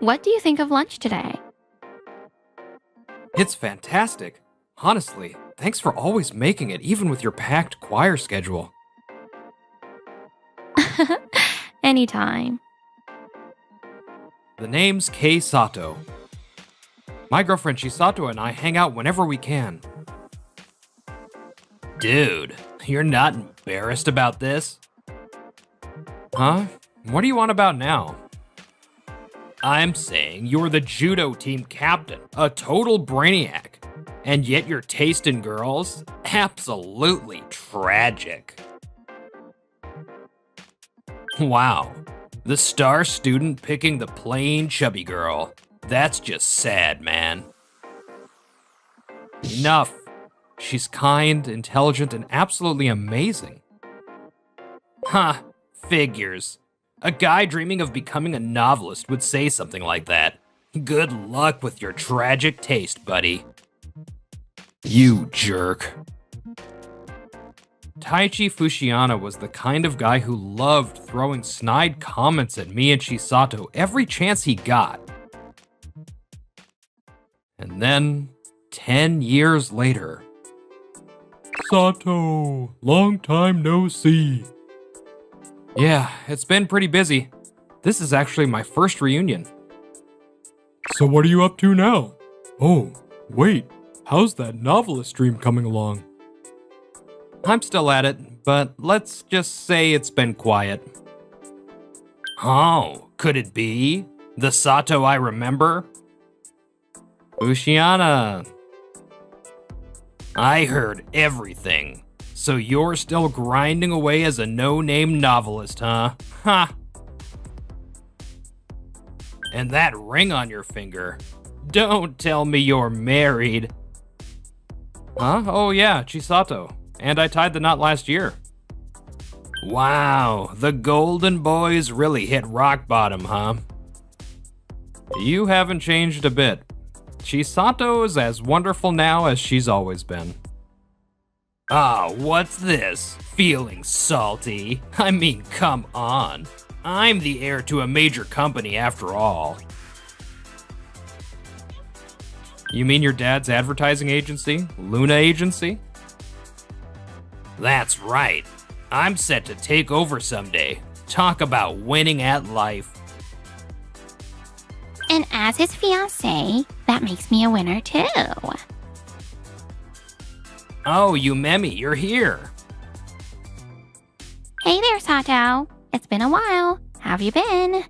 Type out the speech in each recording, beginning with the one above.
what do you think of lunch today? It's fantastic. Honestly, thanks for always making it, even with your packed choir schedule. Anytime. The name's Kei Sato. My girlfriend Chisato and I hang out whenever we can. Dude, you're not embarrassed about this? Huh? What are you on about now? I'm saying you're the judo team captain, a total brainiac, and yet your taste in girls? Absolutely tragic. Wow, the star student picking the plain chubby girl. That's just sad, man. Enough. She's kind, intelligent, and absolutely amazing. Huh, figures. A guy dreaming of becoming a novelist would say something like that. Good luck with your tragic taste, buddy. You jerk. Taichi Fushiana was the kind of guy who loved throwing snide comments at me and Chisato every chance he got. And then, 10 years later... Sato, long time no see. Yeah, it's been pretty busy. This is actually my first reunion. So what are you up to now? Oh, wait, how's that novelist dream coming along? I'm still at it, but let's just say it's been quiet. Oh, could it be? The Sato I remember? Fushiana. I heard everything. So you're still grinding away as a no-name novelist, huh? Ha! And that ring on your finger. Don't tell me you're married. Huh? Oh yeah, Chisato. And I tied the knot last year. Wow, the golden boys really hit rock bottom, huh? You haven't changed a bit. Chisato is as wonderful now as she's always been. Ah, what's this? Feeling salty? I mean, come on. I'm the heir to a major company after all. You mean your dad's advertising agency, Luna Agency? That's right. I'm set to take over someday. Talk about winning at life. And as his fiancée, that makes me a winner too. Oh, Yumemi, you're here. Hey there, Sato. It's been a while. How have you been?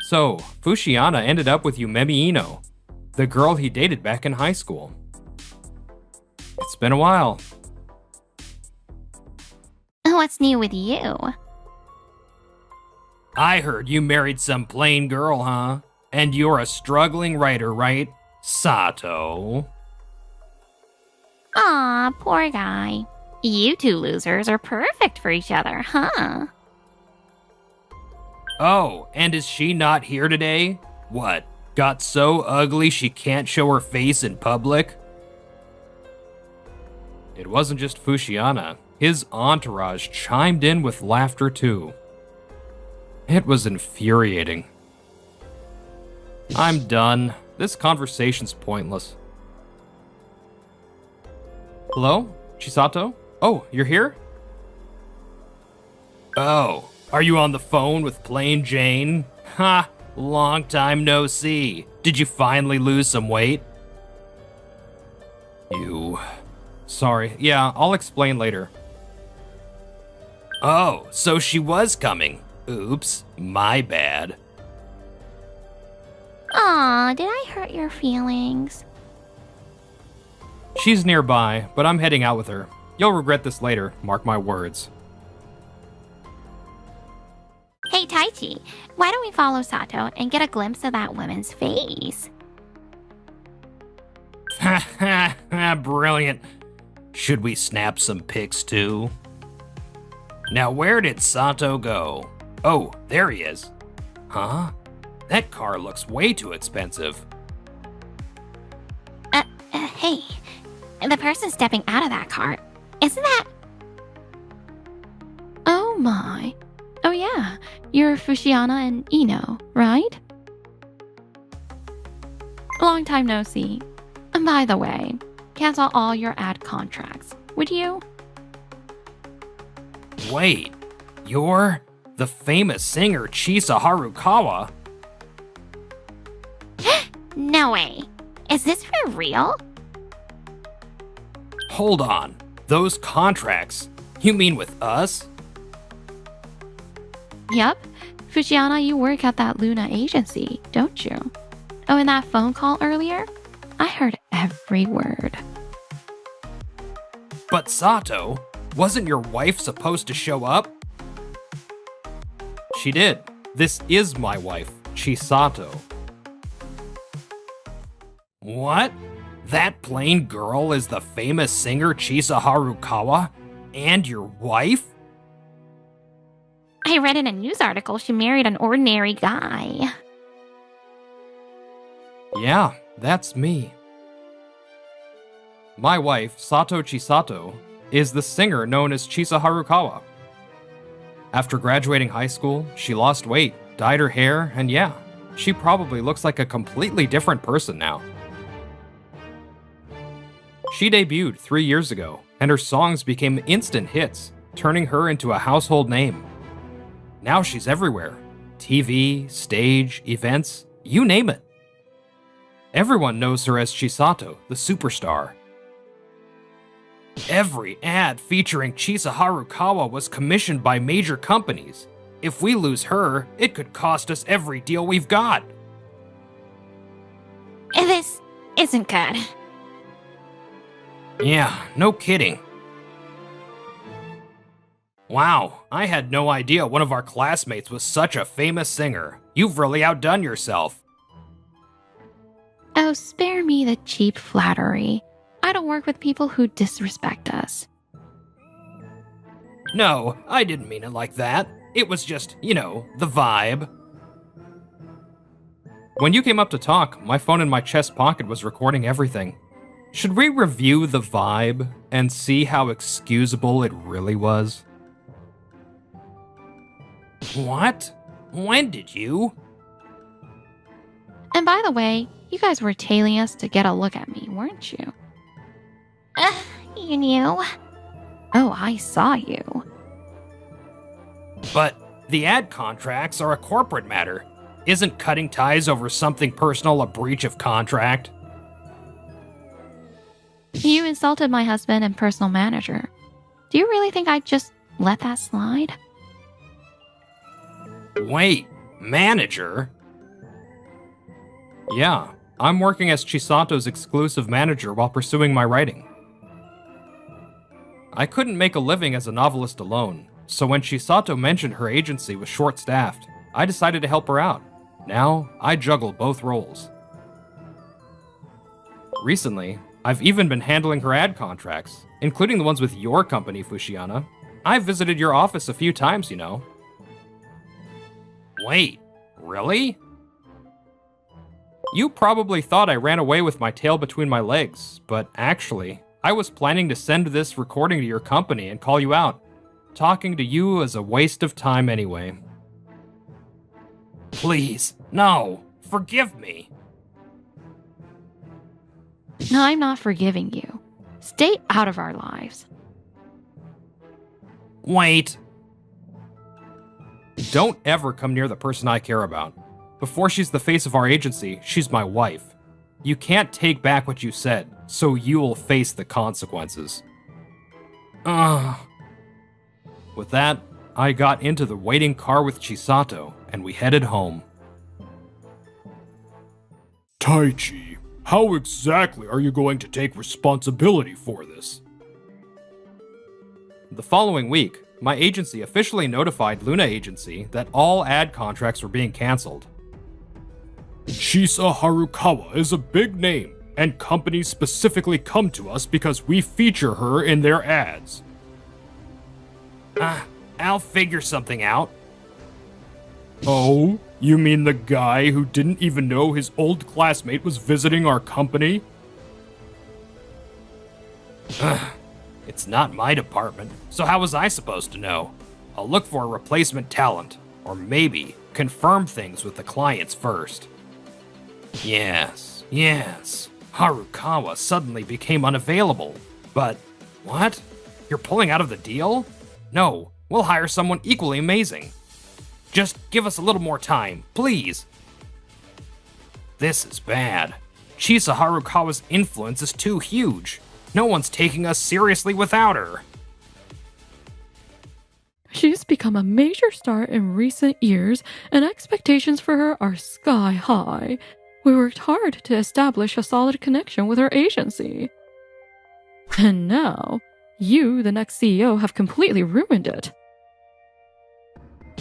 So, Fushiana ended up with Yumemi Ino, the girl he dated back in high school. It's been a while. What's new with you? I heard you married some plain girl, huh? And you're a struggling writer, right? Sato. Aw, poor guy. You two losers are perfect for each other, huh? Oh, and is she not here today? What, got so ugly she can't show her face in public? It wasn't just Fushiana. His entourage chimed in with laughter too. It was infuriating. I'm done. This conversation's pointless. Hello? Chisato? Oh, you're here? Oh, are you on the phone with Plain Jane? Ha! Long time no see. Did you finally lose some weight? Sorry. Yeah, I'll explain later. Oh, so she was coming. Oops, my bad. Aw, did I hurt your feelings? She's nearby, but I'm heading out with her. You'll regret this later, mark my words. Hey, Taichi, why don't we follow Sato and get a glimpse of that woman's face? Ha ha ha, brilliant. Should we snap some pics too? Now where did Sato go? Oh, there he is. Huh? That car looks way too expensive. Hey, the person stepping out of that car, isn't that... Oh my, Oh yeah, you're Fujiana and Ino, right? Long time no see. And by the way, cancel all your ad contracts, would you? Wait, you're the famous singer Chisa Harukawa? No way. Is this for real? Hold on, those contracts? You mean with us? Yep. Fujiana, you work at that Luna agency, don't you? Oh, in that phone call earlier? I heard every word. But Sato, wasn't your wife supposed to show up? She did. This is my wife, Chisato. What? That plain girl is the famous singer Chisa Harukawa? And your wife? I read in a news article she married an ordinary guy. Yeah, that's me. My wife, Sato Chisato, is the singer known as Chisa Harukawa. After graduating high school, she lost weight, dyed her hair, and yeah, she probably looks like a completely different person now. She debuted 3 years ago, and her songs became instant hits, turning her into a household name. Now she's everywhere. TV, stage, events, you name it. Everyone knows her as Chisato, the superstar. Every ad featuring Chisa Harukawa was commissioned by major companies. If we lose her, it could cost us every deal we've got. This isn't good. Yeah, no kidding. Wow, I had no idea one of our classmates was such a famous singer. You've really outdone yourself. Oh, spare me the cheap flattery. I don't work with people who disrespect us. No, I didn't mean it like that. It was just, the vibe. When you came up to talk, my phone in my chest pocket was recording everything. Should we review the vibe and see how excusable it really was? What? When did you? And by the way, you guys were tailing us to get a look at me, weren't you? You knew? Oh, I saw you. But the ad contracts are a corporate matter. Isn't cutting ties over something personal a breach of contract? You insulted my husband and personal manager. Do you really think I'd just let that slide? Wait, manager? Yeah, I'm working as Chisato's exclusive manager while pursuing my writing. I couldn't make a living as a novelist alone, so when Chisato mentioned her agency was short-staffed, I decided to help her out. Now, I juggle both roles. Recently, I've even been handling her ad contracts, including the ones with your company, Fujiana. I've visited your office a few times, you know. Wait, really? You probably thought I ran away with my tail between my legs, but actually, I was planning to send this recording to your company and call you out. Talking to you is a waste of time anyway. Please, no, forgive me. I'm not forgiving you. Stay out of our lives. Wait. Don't ever come near the person I care about. Before she's the face of our agency, she's my wife. You can't take back what you said, so you'll face the consequences. With that, I got into the waiting car with Chisato, and we headed home. Taichi, how exactly are you going to take responsibility for this? The following week, my agency officially notified Luna Agency that all ad contracts were being canceled. Chisa Harukawa is a big name, and companies specifically come to us because we feature her in their ads. I'll figure something out. Oh? You mean the guy who didn't even know his old classmate was visiting our company? It's not my department, so how was I supposed to know? I'll look for a replacement talent, or maybe confirm things with the clients first. Yes. Harukawa suddenly became unavailable. But, what? You're pulling out of the deal? No, we'll hire someone equally amazing. Just give us a little more time, please. This is bad. Chisa Harukawa's influence is too huge. No one's taking us seriously without her. She's become a major star in recent years, and expectations for her are sky high. We worked hard to establish a solid connection with her agency. And now, you, the next CEO, have completely ruined it.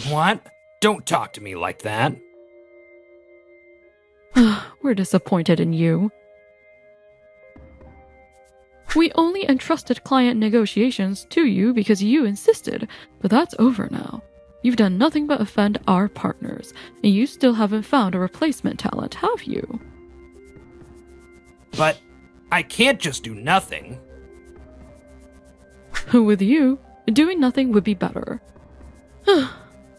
What? Don't talk to me like that. We're disappointed in you. We only entrusted client negotiations to you because you insisted, but that's over now. You've done nothing but offend our partners, and you still haven't found a replacement talent, have you? But I can't just do nothing. With you, doing nothing would be better.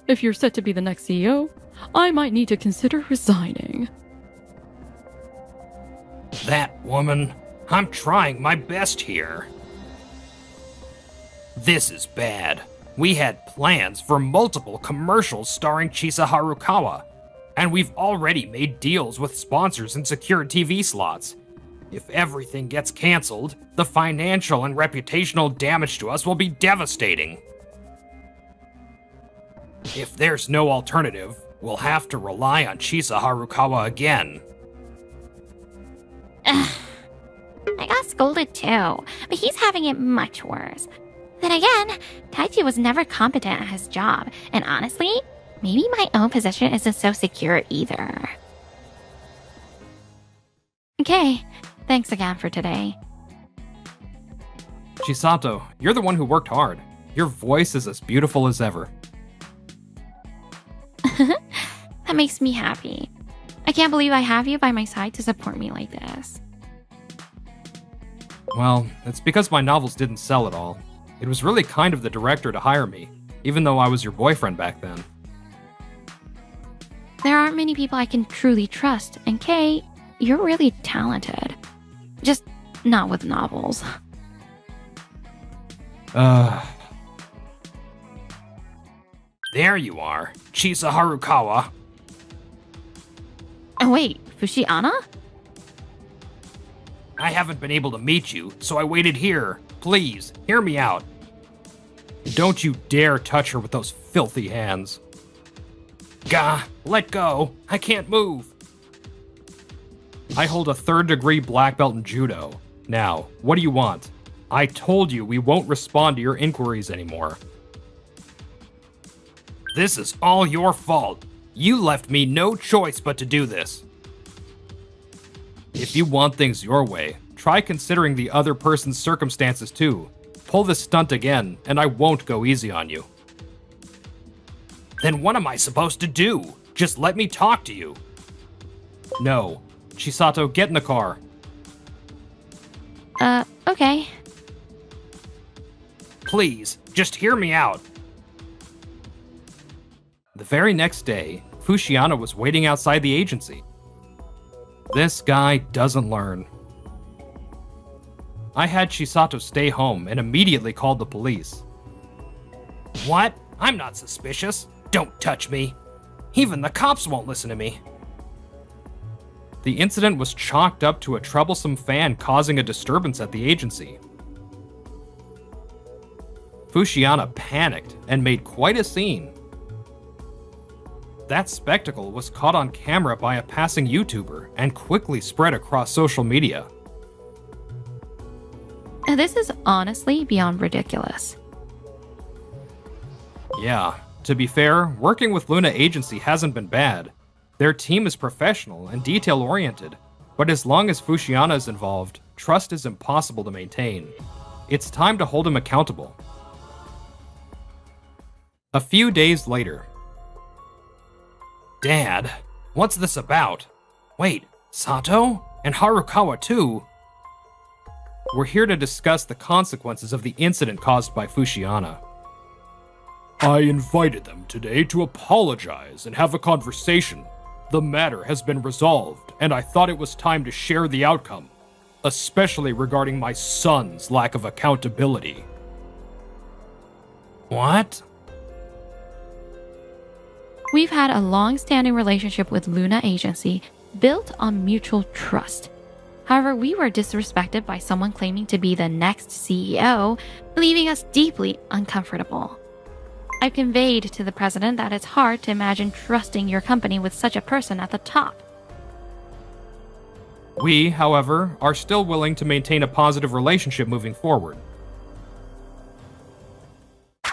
If you're set to be the next CEO, I might need to consider resigning. That woman. I'm trying my best here. This is bad. We had plans for multiple commercials starring Chisa Harukawa, and we've already made deals with sponsors and secured TV slots. If everything gets cancelled, the financial and reputational damage to us will be devastating. If there's no alternative, we'll have to rely on Chisa Harukawa again. I got scolded too, but he's having it much worse. Then again, Taiji was never competent at his job, and honestly, maybe my own position isn't so secure either. Okay, thanks again for today. Chisato, you're the one who worked hard. Your voice is as beautiful as ever. That makes me happy. I can't believe I have you by my side to support me like this. Well, it's because my novels didn't sell at all. It was really kind of the director to hire me, even though I was your boyfriend back then. There aren't many people I can truly trust, and Kay, you're really talented. Just not with novels. There you are, Chisa Harukawa. Oh wait, Fushiana? I haven't been able to meet you, so I waited here. Please, hear me out. Don't you dare touch her with those filthy hands. Gah, let go. I can't move. I hold a 3rd degree black belt in judo. Now, what do you want? I told you we won't respond to your inquiries anymore. This is all your fault. You left me no choice but to do this. If you want things your way, try considering the other person's circumstances too. Pull this stunt again, and I won't go easy on you. Then what am I supposed to do? Just let me talk to you. No. Chisato, get in the car. Okay. Please, just hear me out. The very next day, Fushiana was waiting outside the agency. This guy doesn't learn. I had Chisato stay home and immediately called the police. What? I'm not suspicious. Don't touch me. Even the cops won't listen to me. The incident was chalked up to a troublesome fan causing a disturbance at the agency. Fushiana panicked and made quite a scene. That spectacle was caught on camera by a passing YouTuber and quickly spread across social media. This is honestly beyond ridiculous. Yeah, to be fair, working with Luna Agency hasn't been bad. Their team is professional and detail-oriented, but as long as Fushiana is involved, trust is impossible to maintain. It's time to hold him accountable. A few days later. Dad, what's this about? Wait, Sato? And Harukawa too? We're here to discuss the consequences of the incident caused by Fushiana. I invited them today to apologize and have a conversation. The matter has been resolved, and I thought it was time to share the outcome, especially regarding my son's lack of accountability. What? We've had a long-standing relationship with Luna Agency built on mutual trust. However, we were disrespected by someone claiming to be the next CEO, leaving us deeply uncomfortable. I've conveyed to the president that it's hard to imagine trusting your company with such a person at the top. We, however, are still willing to maintain a positive relationship moving forward.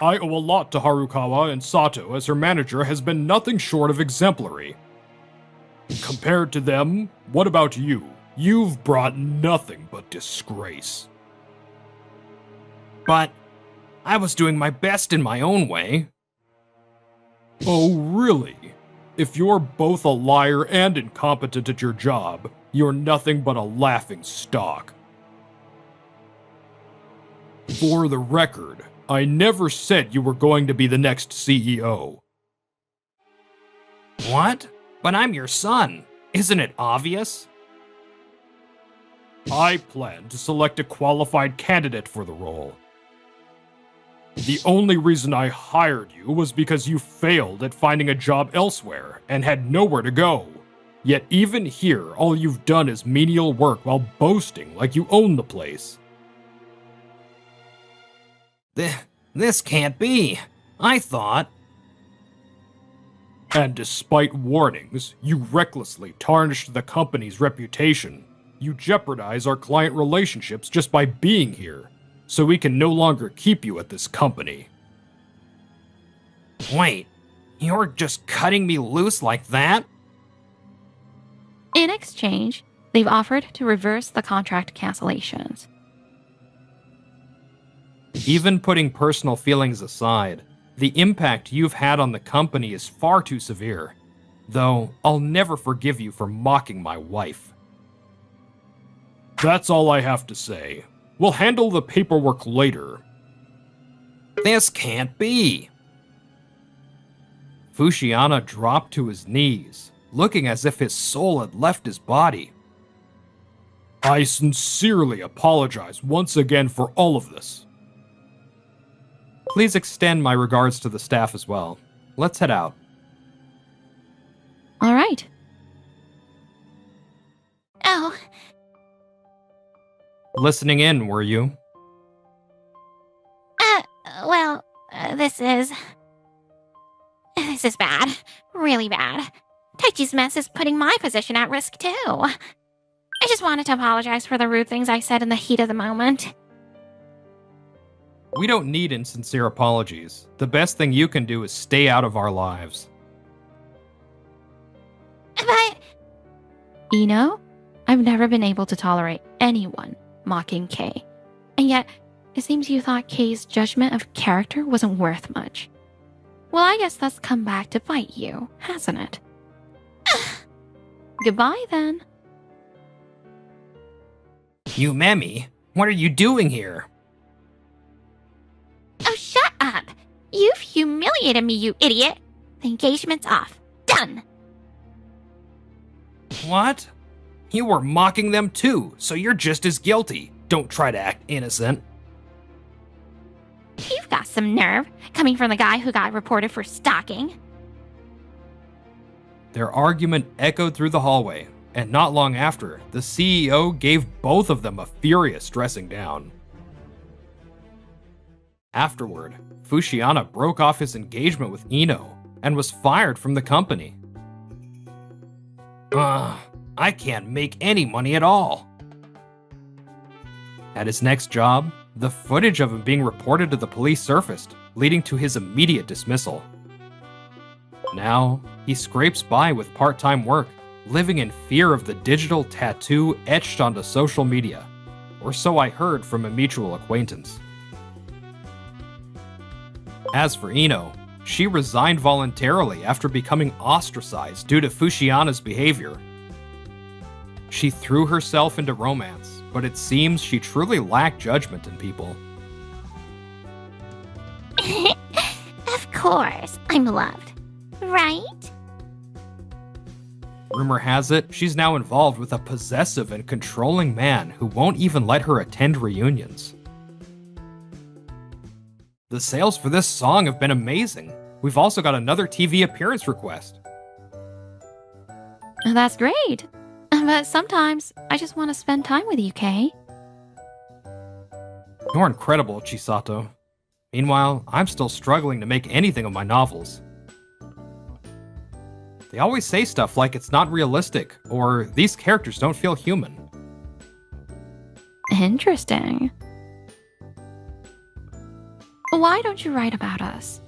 I owe a lot to Harukawa, and Sato as her manager has been nothing short of exemplary. Compared to them, what about you? You've brought nothing but disgrace. But I was doing my best in my own way. Oh, really? If you're both a liar and incompetent at your job, you're nothing but a laughing stock. For the record, I never said you were going to be the next CEO. What? But I'm your son. Isn't it obvious? I plan to select a qualified candidate for the role. The only reason I hired you was because you failed at finding a job elsewhere and had nowhere to go. Yet even here, all you've done is menial work while boasting like you own the place. This can't be. I thought... And despite warnings, you recklessly tarnished the company's reputation. You jeopardize our client relationships just by being here, so we can no longer keep you at this company. Wait, you're just cutting me loose like that? In exchange, they've offered to reverse the contract cancellations. Even putting personal feelings aside, the impact you've had on the company is far too severe. Though, I'll never forgive you for mocking my wife. That's all I have to say. We'll handle the paperwork later. This can't be. Fushiana dropped to his knees, looking as if his soul had left his body. I sincerely apologize once again for all of this. Please extend my regards to the staff as well. Let's head out. All right. Oh, Listening in, were you? well, this is bad. Really bad. Taichi's mess is putting my position at risk, too. I just wanted to apologize for the rude things I said in the heat of the moment. We don't need insincere apologies. The best thing you can do is stay out of our lives. But... I've never been able to tolerate anyone mocking Kay. And yet, it seems you thought Kay's judgment of character wasn't worth much. Well, I guess that's come back to bite you, hasn't it? Goodbye, then. Yumemi, what are you doing here? Oh, shut up! You've humiliated me, you idiot! The engagement's off. Done! What? You were mocking them too, so you're just as guilty. Don't try to act innocent. You've got some nerve, coming from the guy who got reported for stalking. Their argument echoed through the hallway, and not long after, the CEO gave both of them a furious dressing down. Afterward, Fushiana broke off his engagement with Ino and was fired from the company. I can't make any money at all. At his next job, the footage of him being reported to the police surfaced, leading to his immediate dismissal. Now, he scrapes by with part-time work, living in fear of the digital tattoo etched onto social media, or so I heard from a mutual acquaintance. As for Ino, she resigned voluntarily after becoming ostracized due to Fushiana's behavior. She threw herself into romance, but it seems she truly lacked judgment in people. Of course, I'm loved. Right? Rumor has it, she's now involved with a possessive and controlling man who won't even let her attend reunions. The sales for this song have been amazing. We've also got another TV appearance request. That's great. But sometimes I just want to spend time with you, Kay. You're incredible, Chisato. Meanwhile, I'm still struggling to make anything of my novels. They always say stuff like it's not realistic, or these characters don't feel human. Interesting. Why don't you write about us?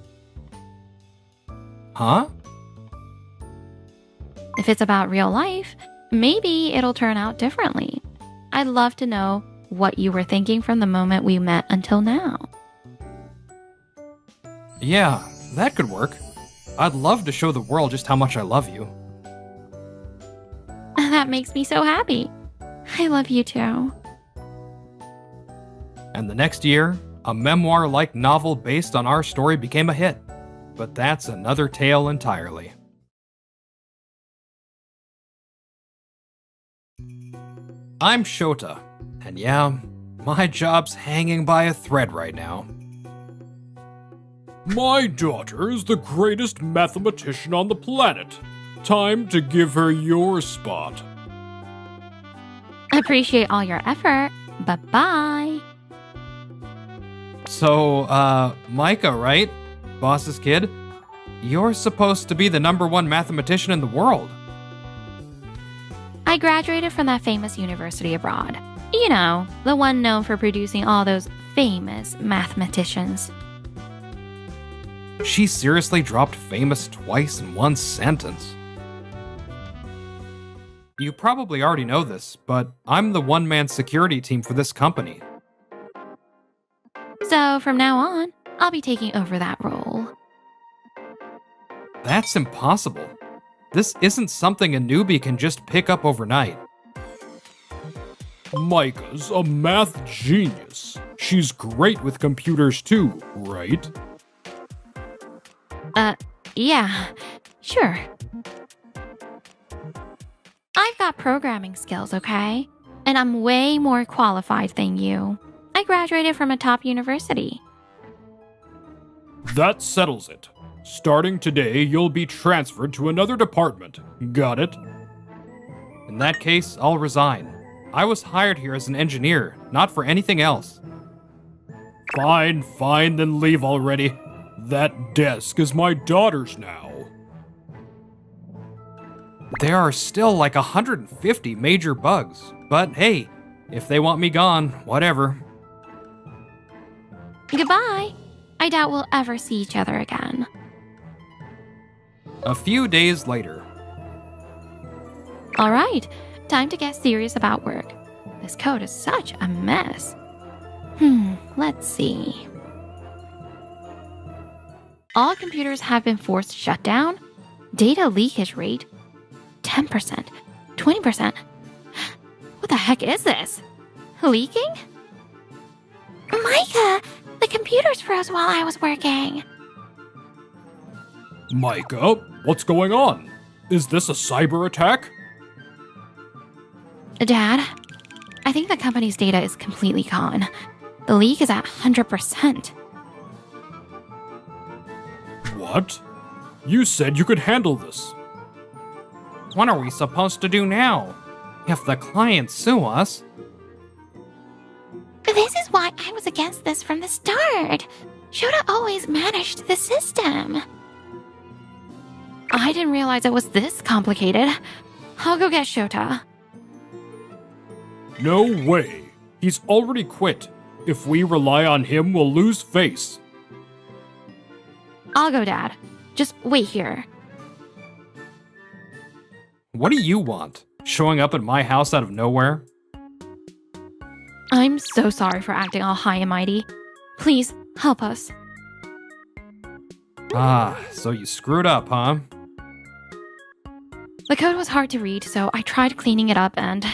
Huh? If it's about real life, maybe it'll turn out differently. I'd love to know what you were thinking from the moment we met until now. Yeah, that could work. I'd love to show the world just how much I love you. That makes me so happy. I love you too. And the next year, a memoir-like novel based on our story became a hit. But that's another tale entirely. I'm Shota, and yeah, my job's hanging by a thread right now. My daughter is the greatest mathematician on the planet. Time to give her your spot. Appreciate all your effort, but bye. So, Micah, right? Boss's kid? You're supposed to be the #1 mathematician in the world. I graduated from that famous university abroad. You know, the one known for producing all those famous mathematicians. She seriously dropped famous twice in one sentence. You probably already know this, but I'm the one-man security team for this company. So from now on, I'll be taking over that role. That's impossible. This isn't something a newbie can just pick up overnight. Micah's a math genius. She's great with computers too, right? Yeah, sure. I've got programming skills, okay? And I'm way more qualified than you. I graduated from a top university. That settles it. Starting today, you'll be transferred to another department. Got it? In that case, I'll resign. I was hired here as an engineer, not for anything else. Fine, then leave already. That desk is my daughter's now. There are still like 150 major bugs, but hey, if they want me gone, whatever. Goodbye. I doubt we'll ever see each other again. A few days later. All right, time to get serious about work. This code is such a mess. Let's see. All computers have been forced shut down. Data leakage rate 10%, 20%. What the heck is this? Leaking? Micah, the computers froze while I was working. Micah, what's going on? Is this a cyber attack? Dad, I think the company's data is completely gone. The leak is at 100%. What? You said you could handle this. What are we supposed to do now? If the clients sue us... This is why I was against this from the start. Shota always managed the system. I didn't realize it was this complicated. I'll go get Shota. No way. He's already quit. If we rely on him, we'll lose face. I'll go, Dad. Just wait here. What do you want? Showing up at my house out of nowhere? I'm so sorry for acting all high and mighty. Please, help us. Ah, so you screwed up, huh? The code was hard to read, so I tried cleaning it up and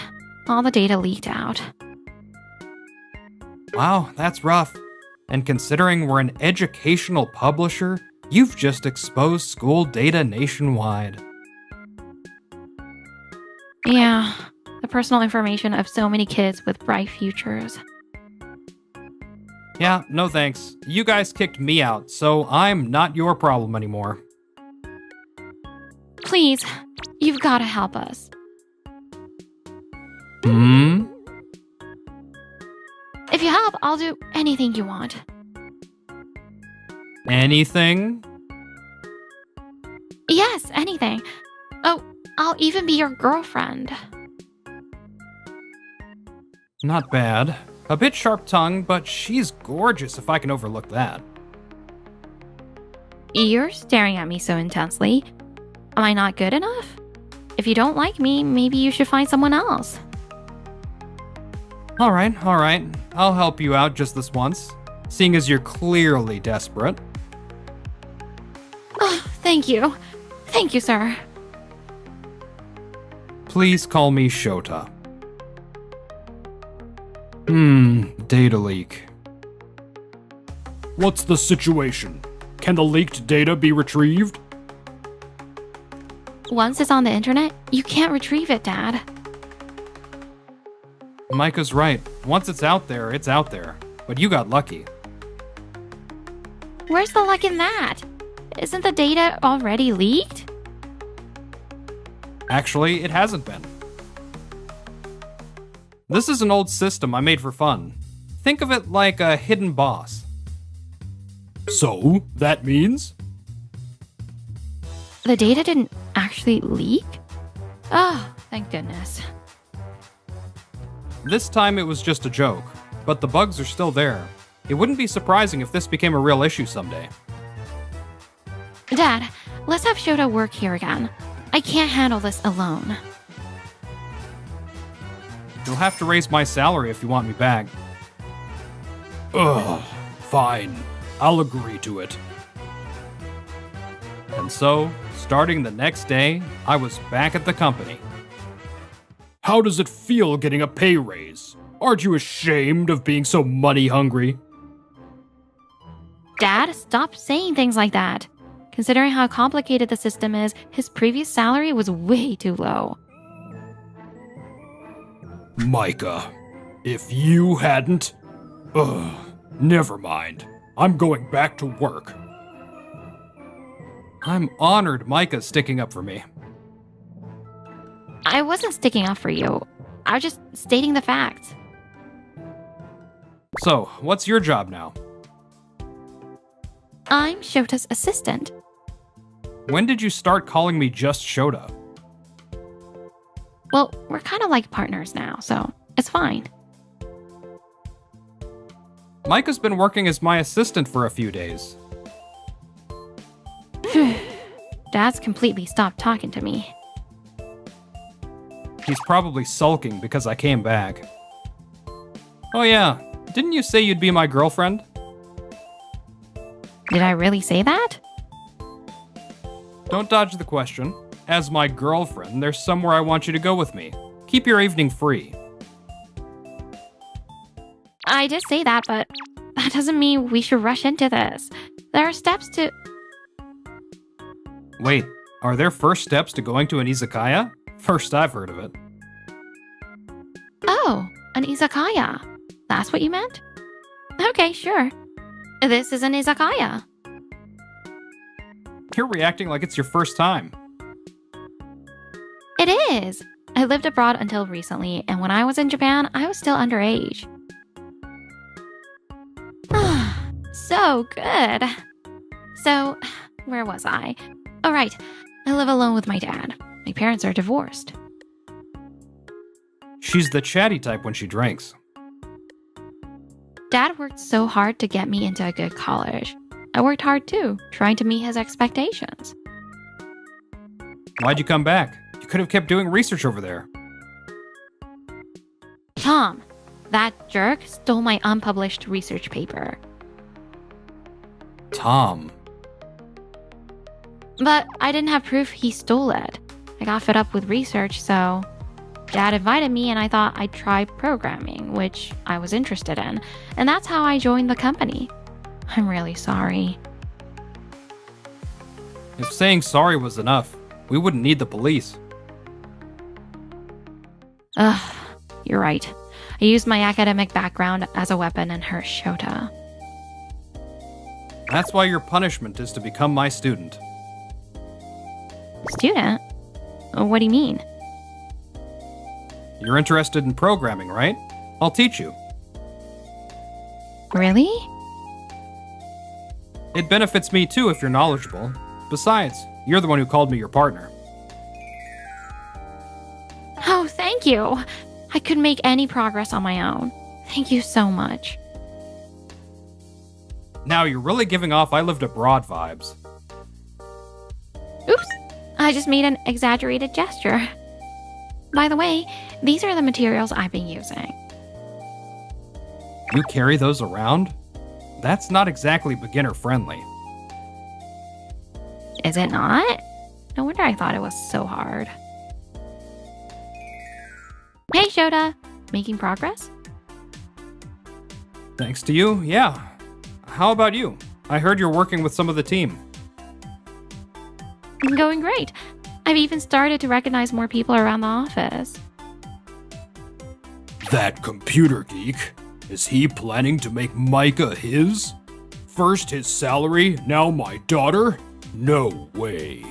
all the data leaked out. Wow, that's rough. And considering we're an educational publisher, You've just exposed school data nationwide. Yeah, the personal information of so many kids with bright futures. Yeah, no thanks. You guys kicked me out, so I'm not your problem anymore. Please, you've got to help us. Hmm? If you help, I'll do anything you want. Anything? Yes, anything. Oh, I'll even be your girlfriend. Not bad. A bit sharp-tongued, but she's gorgeous if I can overlook that. You're staring at me so intensely. Am I not good enough? If you don't like me, maybe you should find someone else. Alright. I'll help you out just this once, seeing as you're clearly desperate. Oh, thank you. Thank you, sir. Please call me Shota. Data leak. What's the situation? Can the leaked data be retrieved? Once it's on the internet, you can't retrieve it, Dad. Micah's right. Once it's out there, it's out there. But you got lucky. Where's the luck in that? Isn't the data already leaked? Actually, it hasn't been. This is an old system I made for fun. Think of it like a hidden boss. So, that means? The data didn't actually leak? Oh, thank goodness. This time it was just a joke, but the bugs are still there. It wouldn't be surprising if this became a real issue someday. Dad, let's have Shota work here again. I can't handle this alone. You'll have to raise my salary if you want me back. Ugh, fine. I'll agree to it. And so, starting the next day, I was back at the company. How does it feel getting a pay raise? Aren't you ashamed of being so money hungry? Dad, stop saying things like that. Considering how complicated the system is, his previous salary was way too low. Micah, if you hadn't... Ugh, never mind. I'm going back to work. I'm honored Micah's sticking up for me. I wasn't sticking up for you. I was just stating the facts. So, what's your job now? I'm Shota's assistant. When did you start calling me just Shota? Well, we're kind of like partners now, so it's fine. Micah's been working as my assistant for a few days. Dad's completely stopped talking to me. He's probably sulking because I came back. Oh yeah, didn't you say you'd be my girlfriend? Did I really say that? Don't dodge the question. As my girlfriend, there's somewhere I want you to go with me. Keep your evening free. I did say that, but that doesn't mean we should rush into this. There are steps to... Wait, are there first steps to going to an izakaya? First I've heard of it. Oh, an izakaya. That's what you meant? Okay, sure. This is an izakaya. You're reacting like it's your first time. It is. I lived abroad until recently, and when I was in Japan, I was still underage. So good. So, where was I? Oh, right. I live alone with my dad. My parents are divorced. She's the chatty type when she drinks. Dad worked so hard to get me into a good college. I worked hard too, trying to meet his expectations. Why'd you come back? You could have kept doing research over there. Tom, that jerk stole my unpublished research paper. Tom. But I didn't have proof he stole it. I got fed up with research, so Dad invited me and I thought I'd try programming, which I was interested in, and that's how I joined the company. I'm really sorry. If saying sorry was enough, we wouldn't need the police. Ugh, you're right. I used my academic background as a weapon and hurt Shota. That's why your punishment is to become my student. Student? What do you mean? You're interested in programming, right? I'll teach you. Really? It benefits me too if you're knowledgeable. Besides, you're the one who called me your partner. Oh, thank you. I couldn't make any progress on my own. Thank you so much. Now you're really giving off I lived abroad vibes. Oops, I just made an exaggerated gesture. By the way, these are the materials I've been using. You carry those around? That's not exactly beginner friendly. Is it not? No wonder I thought it was so hard. Hey, Shota! Making progress? Thanks to you, yeah. How about you? I heard you're working with some of the team. Going great. I've even started to recognize more people around the office. That computer geek? Is he planning to make Micah his? First his salary, now my daughter? No way.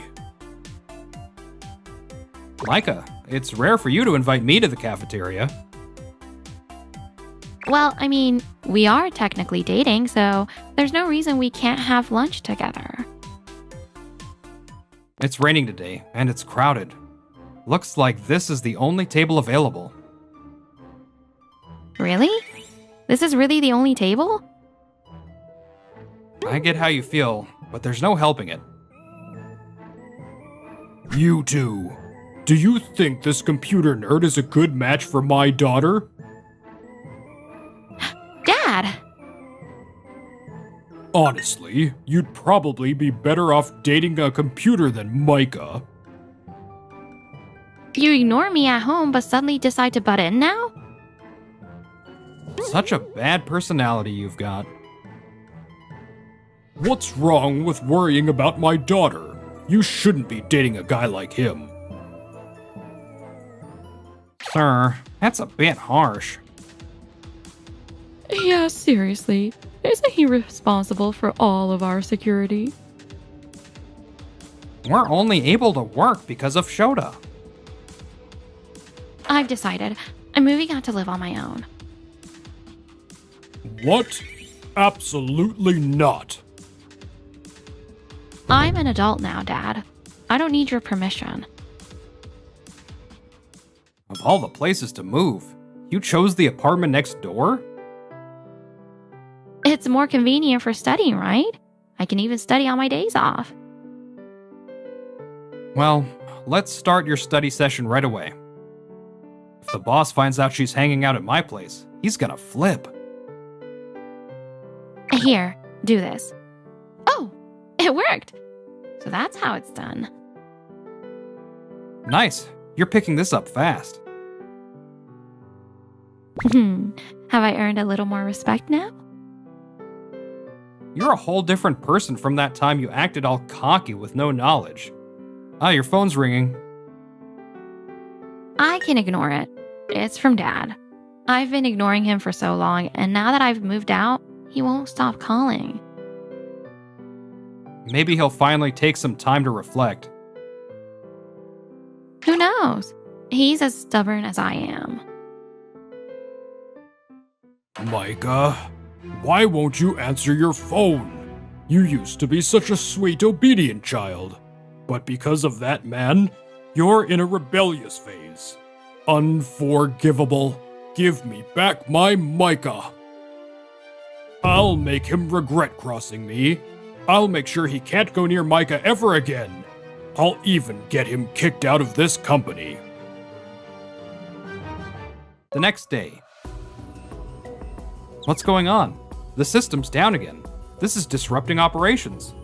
Micah, it's rare for you to invite me to the cafeteria. Well, I mean, we are technically dating, so there's no reason we can't have lunch together. It's raining today, and it's crowded. Looks like this is the only table available. Really? This is really the only table? I get how you feel, but there's no helping it. You two. Do you think this computer nerd is a good match for my daughter? Dad! Honestly, you'd probably be better off dating a computer than Micah. You ignore me at home but suddenly decide to butt in now? Such a bad personality you've got. What's wrong with worrying about my daughter? You shouldn't be dating a guy like him. Sir, that's a bit harsh. Yeah, seriously. Isn't he responsible for all of our security? We're only able to work because of Shota. I've decided. I'm moving out to live on my own. What? Absolutely not. I'm an adult now, Dad. I don't need your permission. Of all the places to move, you chose the apartment next door? It's more convenient for studying, right? I can even study on my days off. Well, let's start your study session right away. If the boss finds out she's hanging out at my place, he's gonna flip. Here, do this. Oh, it worked! So that's how it's done. Nice. You're picking this up fast. Have I earned a little more respect now? You're a whole different person from that time you acted all cocky with no knowledge. Ah, your phone's ringing. I can ignore it. It's from Dad. I've been ignoring him for so long, and now that I've moved out, he won't stop calling. Maybe he'll finally take some time to reflect. Who knows? He's as stubborn as I am. Micah, why won't you answer your phone? You used to be such a sweet, obedient child. But because of that man, you're in a rebellious phase. Unforgivable. Give me back my Micah. I'll make him regret crossing me. I'll make sure he can't go near Micah ever again. I'll even get him kicked out of this company. The next day. What's going on? The system's down again. This is disrupting operations.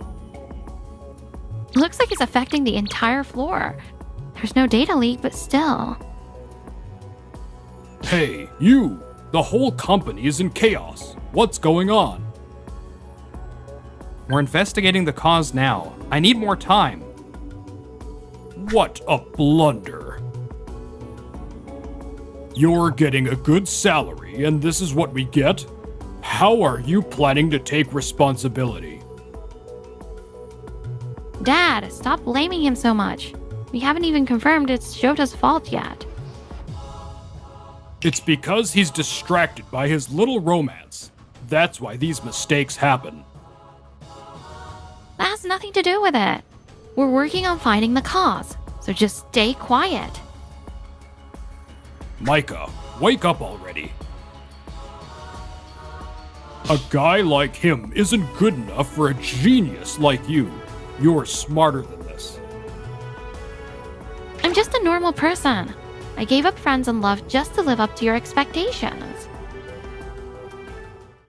Looks like it's affecting the entire floor. There's no data leak, but still. Hey, you! The whole company is in chaos. What's going on? We're investigating the cause now. I need more time. What a blunder. You're getting a good salary, and this is what we get? How are you planning to take responsibility? Dad, stop blaming him so much. We haven't even confirmed it's Shota's fault yet. It's because he's distracted by his little romance. That's why these mistakes happen. That has nothing to do with it. We're working on finding the cause, so just stay quiet. Micah, wake up already. A guy like him isn't good enough for a genius like you. You're smarter than this. I'm just a normal person. I gave up friends and love just to live up to your expectations.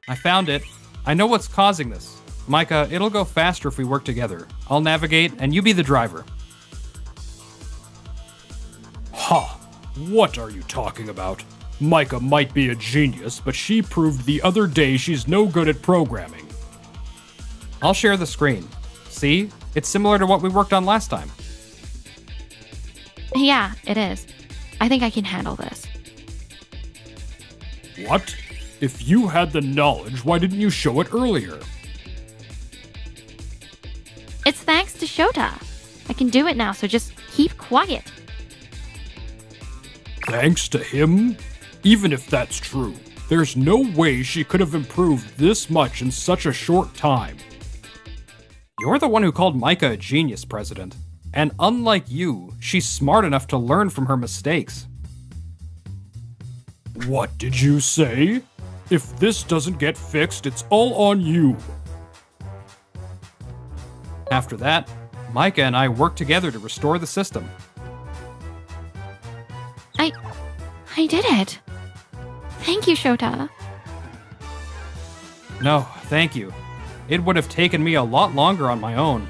I found it. I know what's causing this. Micah, it'll go faster if we work together. I'll navigate, and you be the driver. Ha! What are you talking about? Micah might be a genius, but she proved the other day she's no good at programming. I'll share the screen. See? It's similar to what we worked on last time. Yeah, it is. I think I can handle this. What? If you had the knowledge, why didn't you show it earlier? It's thanks to Shota. I can do it now, so just keep quiet. Thanks to him? Even if that's true, there's no way she could have improved this much in such a short time. You're the one who called Micah a genius, President. And unlike you, she's smart enough to learn from her mistakes. What did you say? If this doesn't get fixed, it's all on you. After that, Micah and I worked together to restore the system. I did it. Thank you, Shota. No, thank you. It would have taken me a lot longer on my own.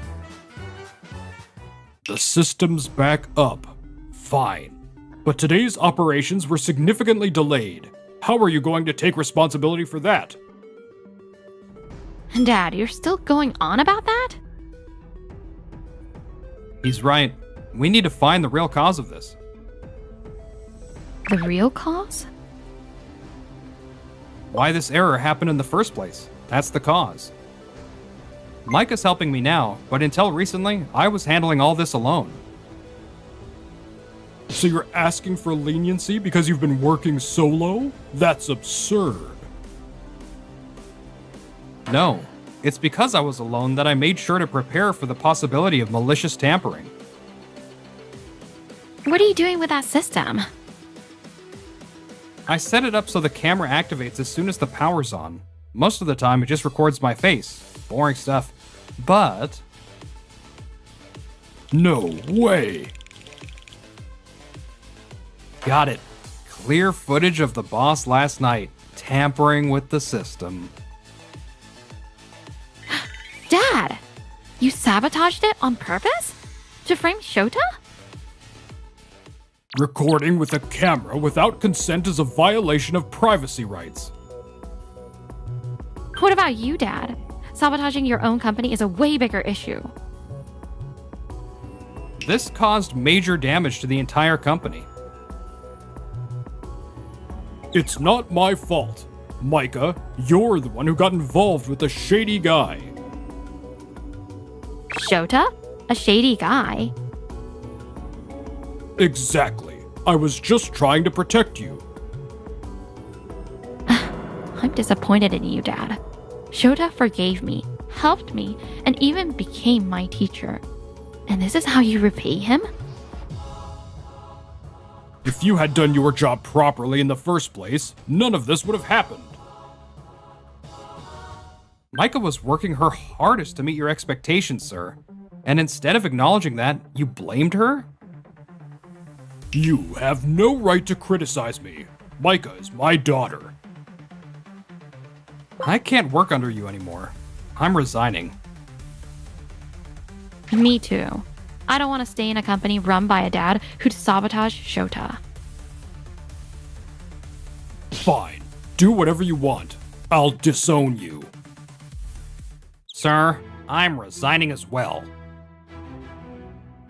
The system's back up. Fine. But today's operations were significantly delayed. How are you going to take responsibility for that? Dad, you're still going on about that? He's right. We need to find the real cause of this. The real cause? Why this error happened in the first place. That's the cause. Micah's helping me now, but until recently, I was handling all this alone. So you're asking for leniency because you've been working solo? That's absurd. No, it's because I was alone that I made sure to prepare for the possibility of malicious tampering. What are you doing with that system? I set it up so the camera activates as soon as the power's on. Most of the time, it just records my face. Boring stuff. But... No way. Got it. Clear footage of the boss last night, tampering with the system. Dad! You sabotaged it on purpose? To frame Shota? Recording with a camera without consent is a violation of privacy rights. What about you, Dad? Sabotaging your own company is a way bigger issue. This caused major damage to the entire company. It's not my fault. Micah, you're the one who got involved with the shady guy. Shota? A shady guy? Exactly. I was just trying to protect you. I'm disappointed in you, Dad. Shota forgave me, helped me, and even became my teacher. And this is how you repay him? If you had done your job properly in the first place, none of this would have happened. Micah was working her hardest to meet your expectations, sir. And instead of acknowledging that, you blamed her? You have no right to criticize me. Micah is my daughter. I can't work under you anymore. I'm resigning. Me too. I don't want to stay in a company run by a dad who'd sabotage Shota. Fine. Do whatever you want. I'll disown you. Sir, I'm resigning as well.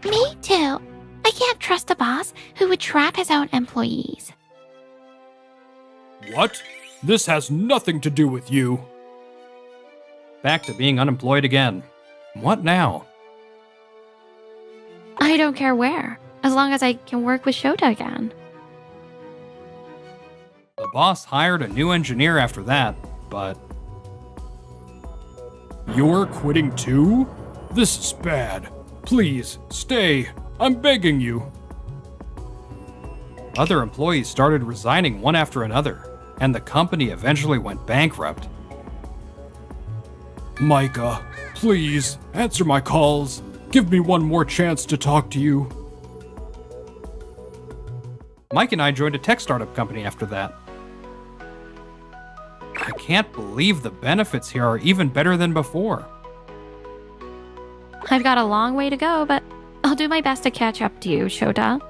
Me too. I can't trust a boss who would trap his own employees. What? This has nothing to do with you. Back to being unemployed again. What now? I don't care where, as long as I can work with Shota again. The boss hired a new engineer after that, but You're quitting too? This is bad. Please, stay. I'm begging you. other employees started resigning one after another, and the company eventually went bankrupt. Micah, please, answer my calls. Give me one more chance to talk to you. Mike and I joined a tech startup company after that. I can't believe the benefits here are even better than before. I've got a long way to go, but I'll do my best to catch up to you, Shota.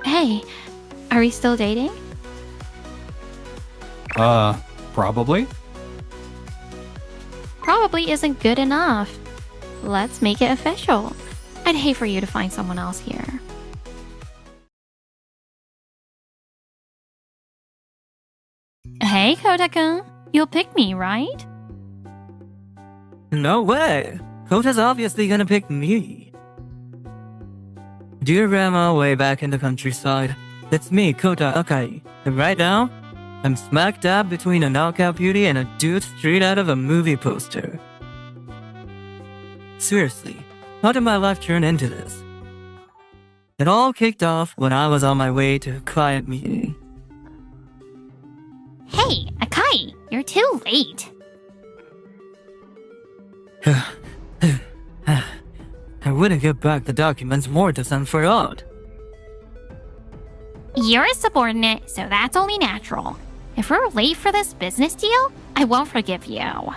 Hey, are we still dating? Probably? Probably isn't good enough. Let's make it official. I'd hate for you to find someone else here. Hey, Kota-kun. You'll pick me, right? No way! Kota's obviously gonna pick me. Dear Grandma way back in the countryside, it's me, Kota Akai, and right now, I'm smack dab between a knockout beauty and a dude straight out of a movie poster. Seriously, how did my life turn into this? It all kicked off when I was on my way to a client meeting. Hey, Akai, you're too late. I wouldn't give back the documents Mortis and forgot. You're a subordinate, so that's only natural. If we're late for this business deal, I won't forgive you.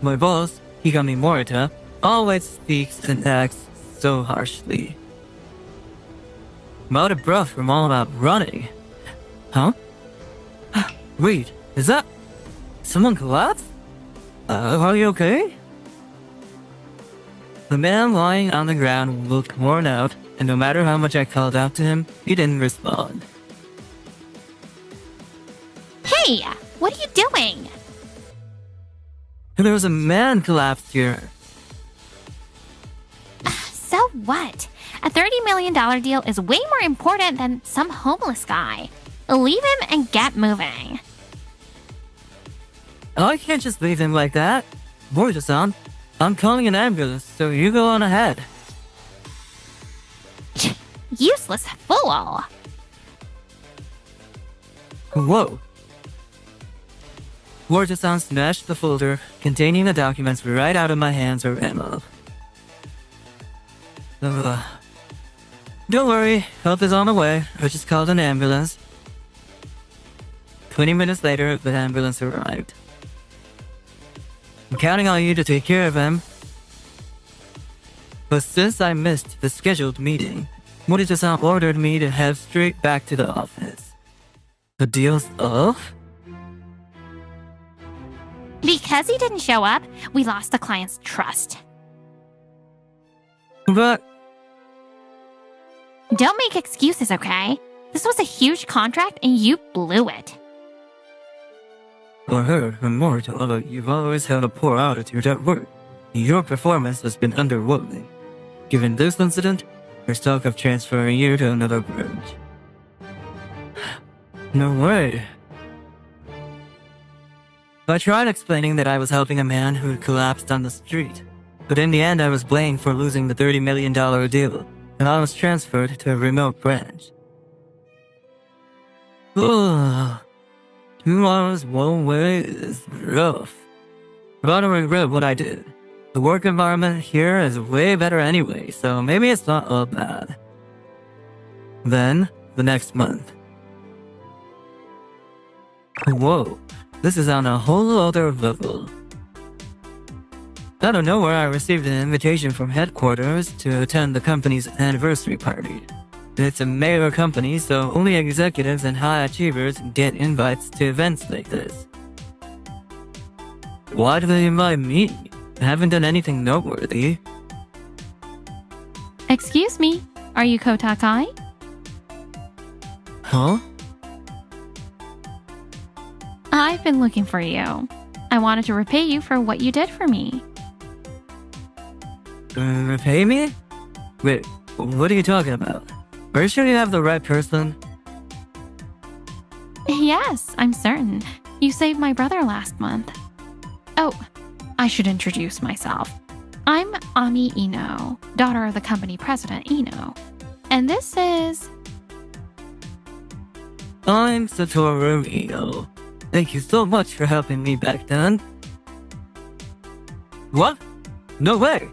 My boss, Higami Morita, always speaks and acts so harshly. I'm out of breath from all that running. Huh? Wait, is that... someone collapsed? Are you okay? The man lying on the ground looked worn out, and no matter how much I called out to him, he didn't respond. Hey, what are you doing? There was a man collapsed here. So what? A $30 million deal is way more important than some homeless guy. Leave him and get moving. I can't just leave him like that. Morita-san, I'm calling an ambulance, so you go on ahead. Useless fool. Whoa. Morita-san snatched the folder containing the documents right out of my hands or ammo. Don't worry, help is on the way. I just called an ambulance. 20 minutes later, the ambulance arrived. I'm counting on you to take care of him. But since I missed the scheduled meeting, Morita-san ordered me to head straight back to the office. The deal's off? Because he didn't show up, we lost the client's trust. But Don't make excuses, okay? This was a huge contract and you blew it. I heard from Morita that you've always had a poor attitude at work. Your performance has been underwhelming. Given this incident, there's talk of transferring you to another branch. No way. I tried explaining that I was helping a man who had collapsed on the street, but in the end I was blamed for losing the $30 million deal, and I was transferred to a remote branch. Ugh. 2 hours one way is rough. But I don't regret what I did. The work environment here is way better anyway, so maybe it's not all bad. Then, the next month. Whoa, this is on a whole other level. Out of nowhere, I received an invitation from headquarters to attend the company's anniversary party. It's a major company, so only executives and high achievers get invites to events like this. Why do they invite me? I haven't done anything noteworthy. Excuse me, are you Kota Akai? Huh? I've been looking for you. I wanted to repay you for what you did for me. Repay me? Wait, what are you talking about? Are you sure you have the right person? Yes, I'm certain. You saved my brother last month. Oh, I should introduce myself. I'm Ami Ino, daughter of the company president Ino. And this is... I'm Satoru Ino. Thank you so much for helping me back then. What? No way!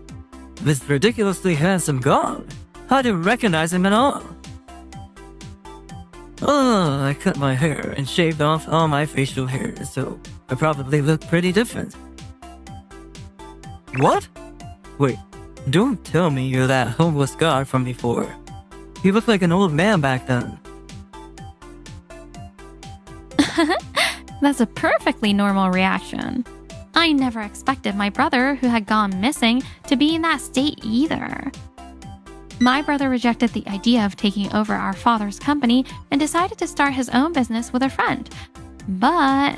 This ridiculously handsome god. I didn't recognize him at all. Oh, I cut my hair and shaved off all my facial hair, so I probably look pretty different. What? Wait, don't tell me you're that homeless god from before. You look like an old man back then. That's a perfectly normal reaction. I never expected my brother, who had gone missing, to be in that state either. My brother rejected the idea of taking over our father's company and decided to start his own business with a friend. But...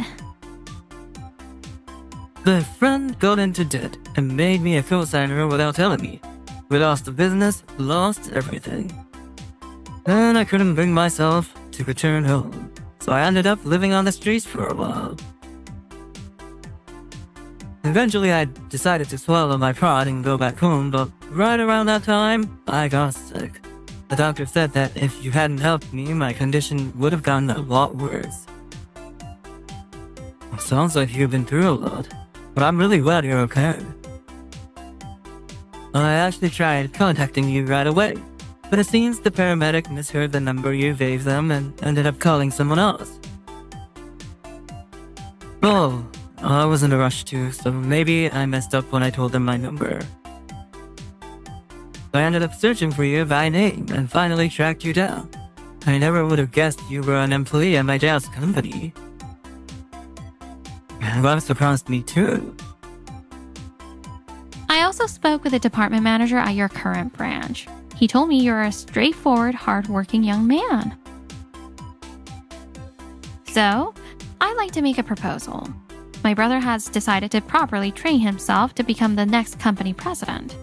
The friend got into debt and made me a co-signer without telling me. We lost the business, lost everything. Then I couldn't bring myself to return home, so I ended up living on the streets for a while. Eventually, I decided to swallow my pride and go back home, but right around that time, I got sick. The doctor said that if you hadn't helped me, my condition would have gotten a lot worse. Sounds like you've been through a lot, but I'm really glad you're okay. I actually tried contacting you right away, but it seems the paramedic misheard the number you gave them and ended up calling someone else. Oh, I was in a rush too, so maybe I messed up when I told them my number. I ended up searching for you by name and finally tracked you down. I never would have guessed you were an employee at my dad's company. That surprised me too. I also spoke with the department manager at your current branch. He told me you're a straightforward, hardworking young man. So, I'd like to make a proposal. My brother has decided to properly train himself to become the next company president.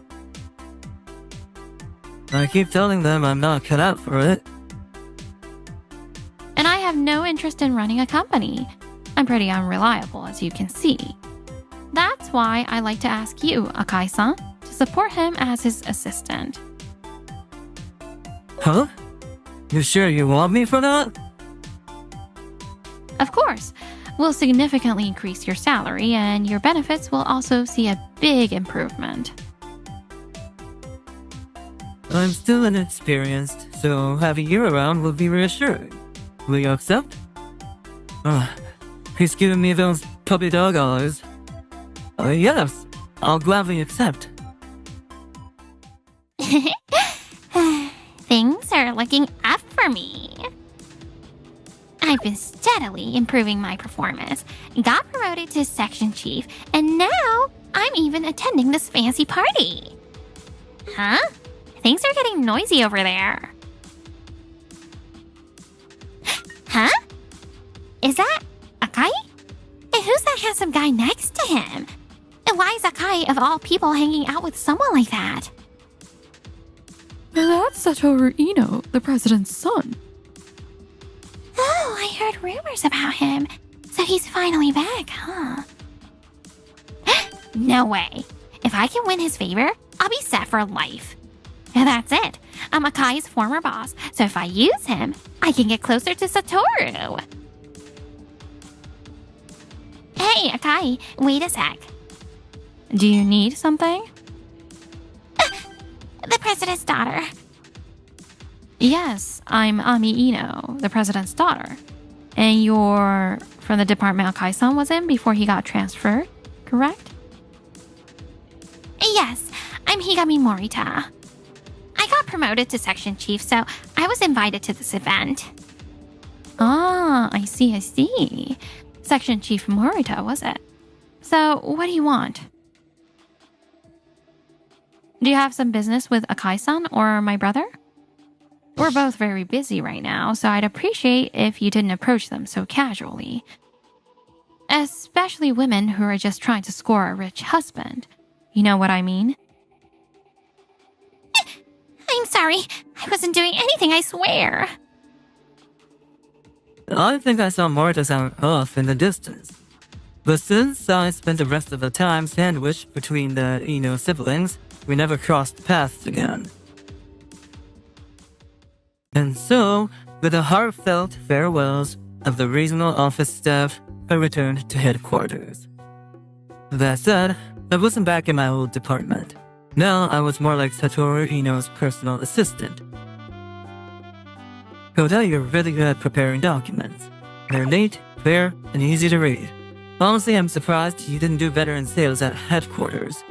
I keep telling them I'm not cut out for it. And I have no interest in running a company. I'm pretty unreliable, as you can see. That's why I like to ask you, Akai-san, to support him as his assistant. Huh? You sure you want me for that? Of course, we'll significantly increase your salary, and your benefits will also see a big improvement. I'm still inexperienced, so having you around will be reassuring. Will you accept? He's giving me those puppy dog eyes. Yes, I'll gladly accept. Things are looking up for me. I've been steadily improving my performance, got promoted to section chief, and now I'm even attending this fancy party. Huh? Things are getting noisy over there. Huh? Is that Akai? And who's that handsome guy next to him? And why is Akai, of all people, hanging out with someone like that? That's Satoru Ino, the president's son. Oh, I heard rumors about him. So he's finally back, huh? No way. If I can win his favor, I'll be set for life. And that's it. I'm Akai's former boss, so if I use him, I can get closer to Satoru. Hey, Akai, wait a sec. Do you need something? The president's daughter. Yes, I'm Ami Ino, the president's daughter. And you're from the department Akai-san was in before he got transferred, correct? Yes, I'm Higami Morita. I got promoted to section chief, so I was invited to this event. Ah, I see. Section Chief Morita, was it? So, what do you want? Do you have some business with Akai-san or my brother? We're both very busy right now, so I'd appreciate if you didn't approach them so casually. Especially women who are just trying to score a rich husband. You know what I mean? I'm sorry. I wasn't doing anything, I swear. I think I saw Morita-san off in the distance. But since I spent the rest of the time sandwiched between the Ino siblings, we never crossed paths again. And so, with the heartfelt farewells of the regional office staff, I returned to headquarters. That said, I wasn't back in my old department. Now I was more like Satoru Ino's personal assistant. Kota, you're really good at preparing documents. They're neat, fair, and easy to read. Honestly, I'm surprised you didn't do better in sales at headquarters.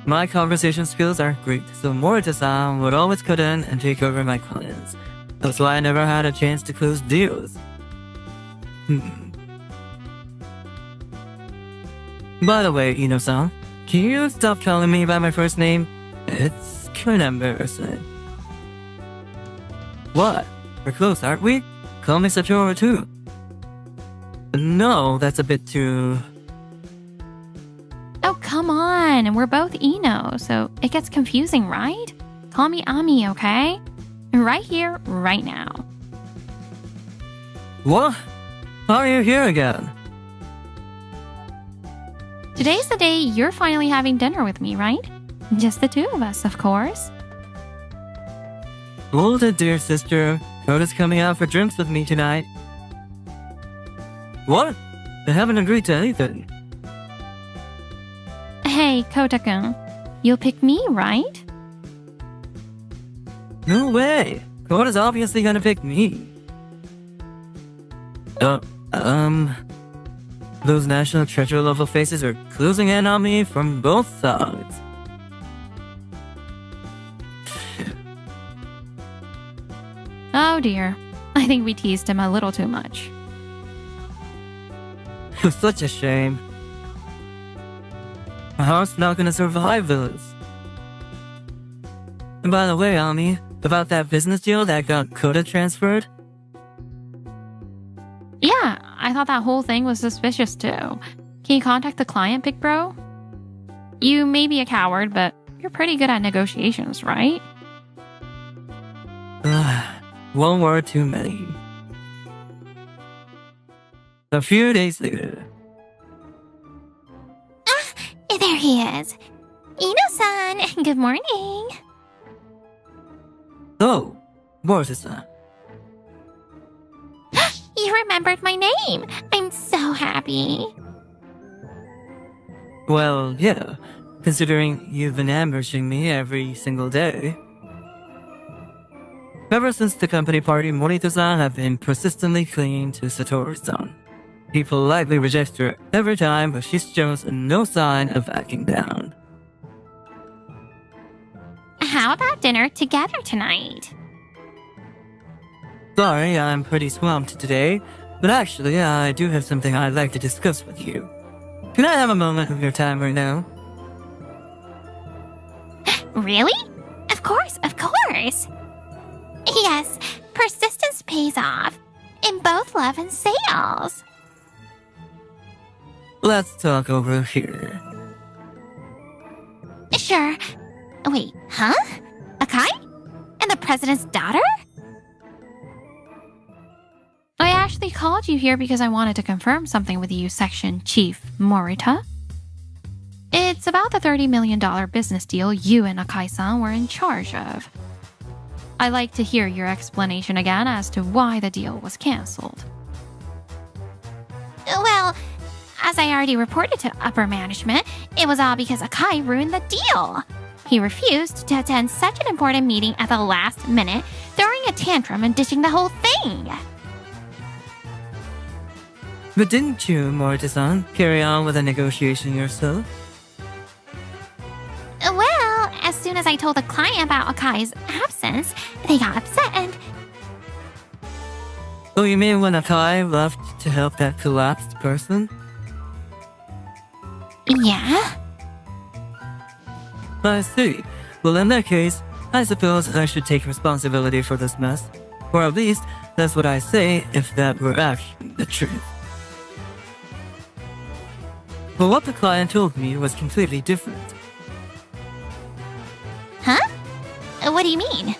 My conversation skills aren't great, so Morita-san would always cut in and take over my clients. That's why I never had a chance to close deals. By the way, Ino-san, can you stop calling me by my first name? It's kinda embarrassing. What? We're close, aren't we? Call me Satoru too. No, that's a bit too... Oh, come on. We're both Ino, so it gets confusing, right? Call me Ami, okay? Right here, right now. What? How are you here again? Today's the day you're finally having dinner with me, right? Just the two of us, of course. Hold it, dear sister. Kota's coming out for drinks with me tonight. What? I haven't agreed to anything. Hey, Kota-kun, you'll pick me, right? No way. Kota's obviously gonna pick me. Those National Treasure level faces are closing in on me from both sides. Oh dear, I think we teased him a little too much. Such a shame. My heart's not gonna survive this. And by the way, Ami, about that business deal that got Kota transferred? Yeah, I thought that whole thing was suspicious too. Can you contact the client, big bro? You may be a coward, but you're pretty good at negotiations, right? One word too many. A few days later. There he is. Ino-san, good morning. Oh, Morita-san. You remembered my name. I'm so happy. Well, yeah, considering you've been ambushing me every single day. Ever since the company party, Morita-san have been persistently clinging to Satoru-san. He politely rejects her every time, but she shows no sign of backing down. How about dinner together tonight? Sorry, I'm pretty swamped today, but actually, I do have something I'd like to discuss with you. Can I have a moment of your time right now? Really? Of course, of course. Yes, persistence pays off in both love and sales. Let's talk over here. Sure. Wait, huh? Akai? And the president's daughter? I actually called you here because I wanted to confirm something with you, Section Chief Morita. It's about the $30 million business deal you and Akai-san were in charge of. I'd like to hear your explanation again as to why the deal was cancelled. Well, as I already reported to upper management, it was all because Akai ruined the deal. He refused to attend such an important meeting at the last minute, throwing a tantrum and ditching the whole thing. But didn't you, Morita-san, carry on with the negotiation yourself? Well, as soon as I told the client about Akai's absence, they got upset and... Oh, you mean when Akai left to help that collapsed person? I see. Well, in that case, I suppose I should take responsibility for this mess. Or at least, that's what I say if that were actually the truth. But what the client told me was completely different. Huh? What do you mean?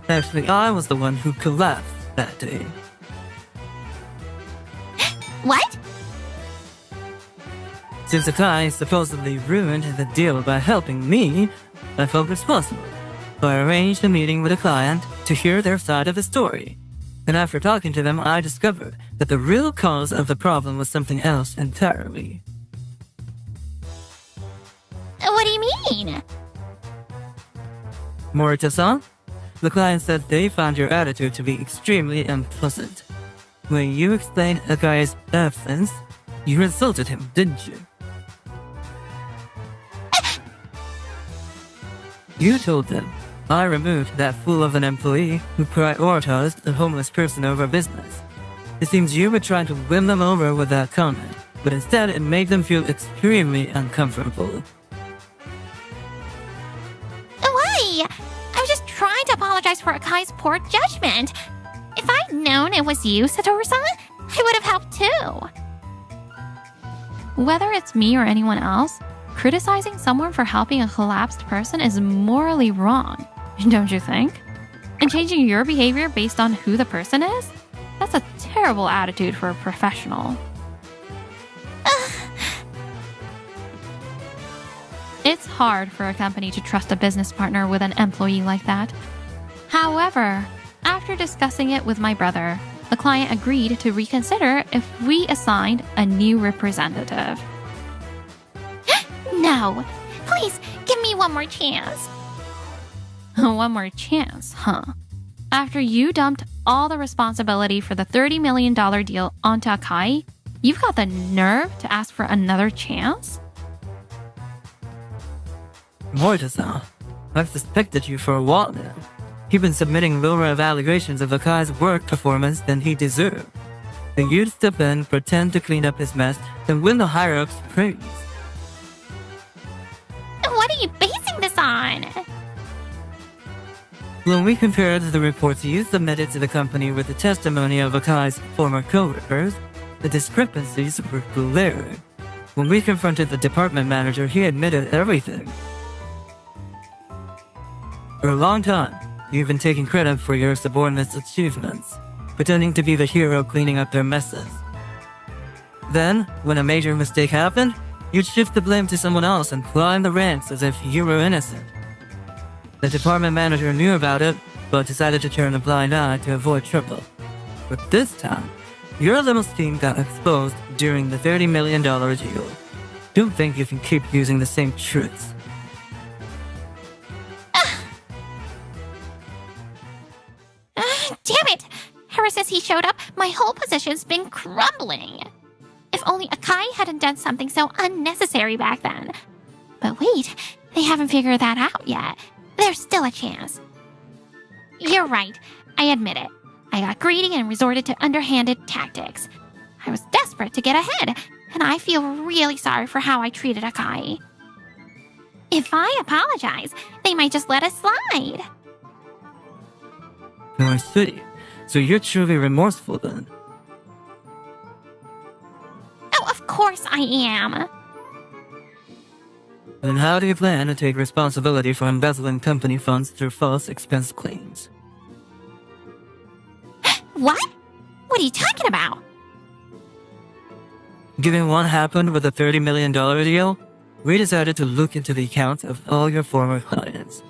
Actually, I was the one who collapsed that day. What? Since Akai supposedly ruined the deal by helping me, I felt responsible. So I arranged a meeting with a client to hear their side of the story. And after talking to them, I discovered that the real cause of the problem was something else entirely. What do you mean? Morita-san? The client said they found your attitude to be extremely unpleasant. When you explained Akai's absence, you insulted him, didn't you? You told them, I removed that fool of an employee who prioritized a homeless person over business. It seems you were trying to win them over with that comment, but instead it made them feel extremely uncomfortable. Why? I was just trying to apologize for Akai's poor judgment. If I'd known it was you, Satoru-san, I would have helped too. Whether it's me or anyone else, criticizing someone for helping a collapsed person is morally wrong, don't you think? And changing your behavior based on who the person is? That's a terrible attitude for a professional. It's hard for a company to trust a business partner with an employee like that. However, after discussing it with my brother, the client agreed to reconsider if we assigned a new representative. No! Please, give me one more chance. One more chance, huh? After you dumped all the responsibility for the $30 million deal onto Akai, you've got the nerve to ask for another chance? Morita-san, I've suspected you for a while now. You've been submitting lower evaluations of Akai's work performance than he deserved. Then you'd step in, pretend to clean up his mess, and win the higher-ups' praise. What are you basing this on? When we compared the reports you submitted to the company with the testimony of Akai's former co-workers, the discrepancies were glaring. When we confronted the department manager, he admitted everything. For a long time, you've been taking credit for your subordinates' achievements, pretending to be the hero cleaning up their messes. Then, when a major mistake happened, you'd shift the blame to someone else and climb the ranks as if you were innocent. The department manager knew about it, but decided to turn a blind eye to avoid trouble. But this time, your little scheme got exposed during the $30 million deal. Don't think you can keep using the same truths. Damn it! Ever since he showed up, my whole position's been crumbling. If only Akai hadn't done something so unnecessary back then. But wait, they haven't figured that out yet. There's still a chance. You're right. I admit it. I got greedy and resorted to underhanded tactics. I was desperate to get ahead, and I feel really sorry for how I treated Akai. If I apologize, they might just let us slide. Oh, I see. So you're truly remorseful then. Oh, of course I am. Then how do you plan to take responsibility for embezzling company funds through false expense claims? What? What are you talking about? Given what happened with the $30 million deal, we decided to look into the accounts of all your former clients.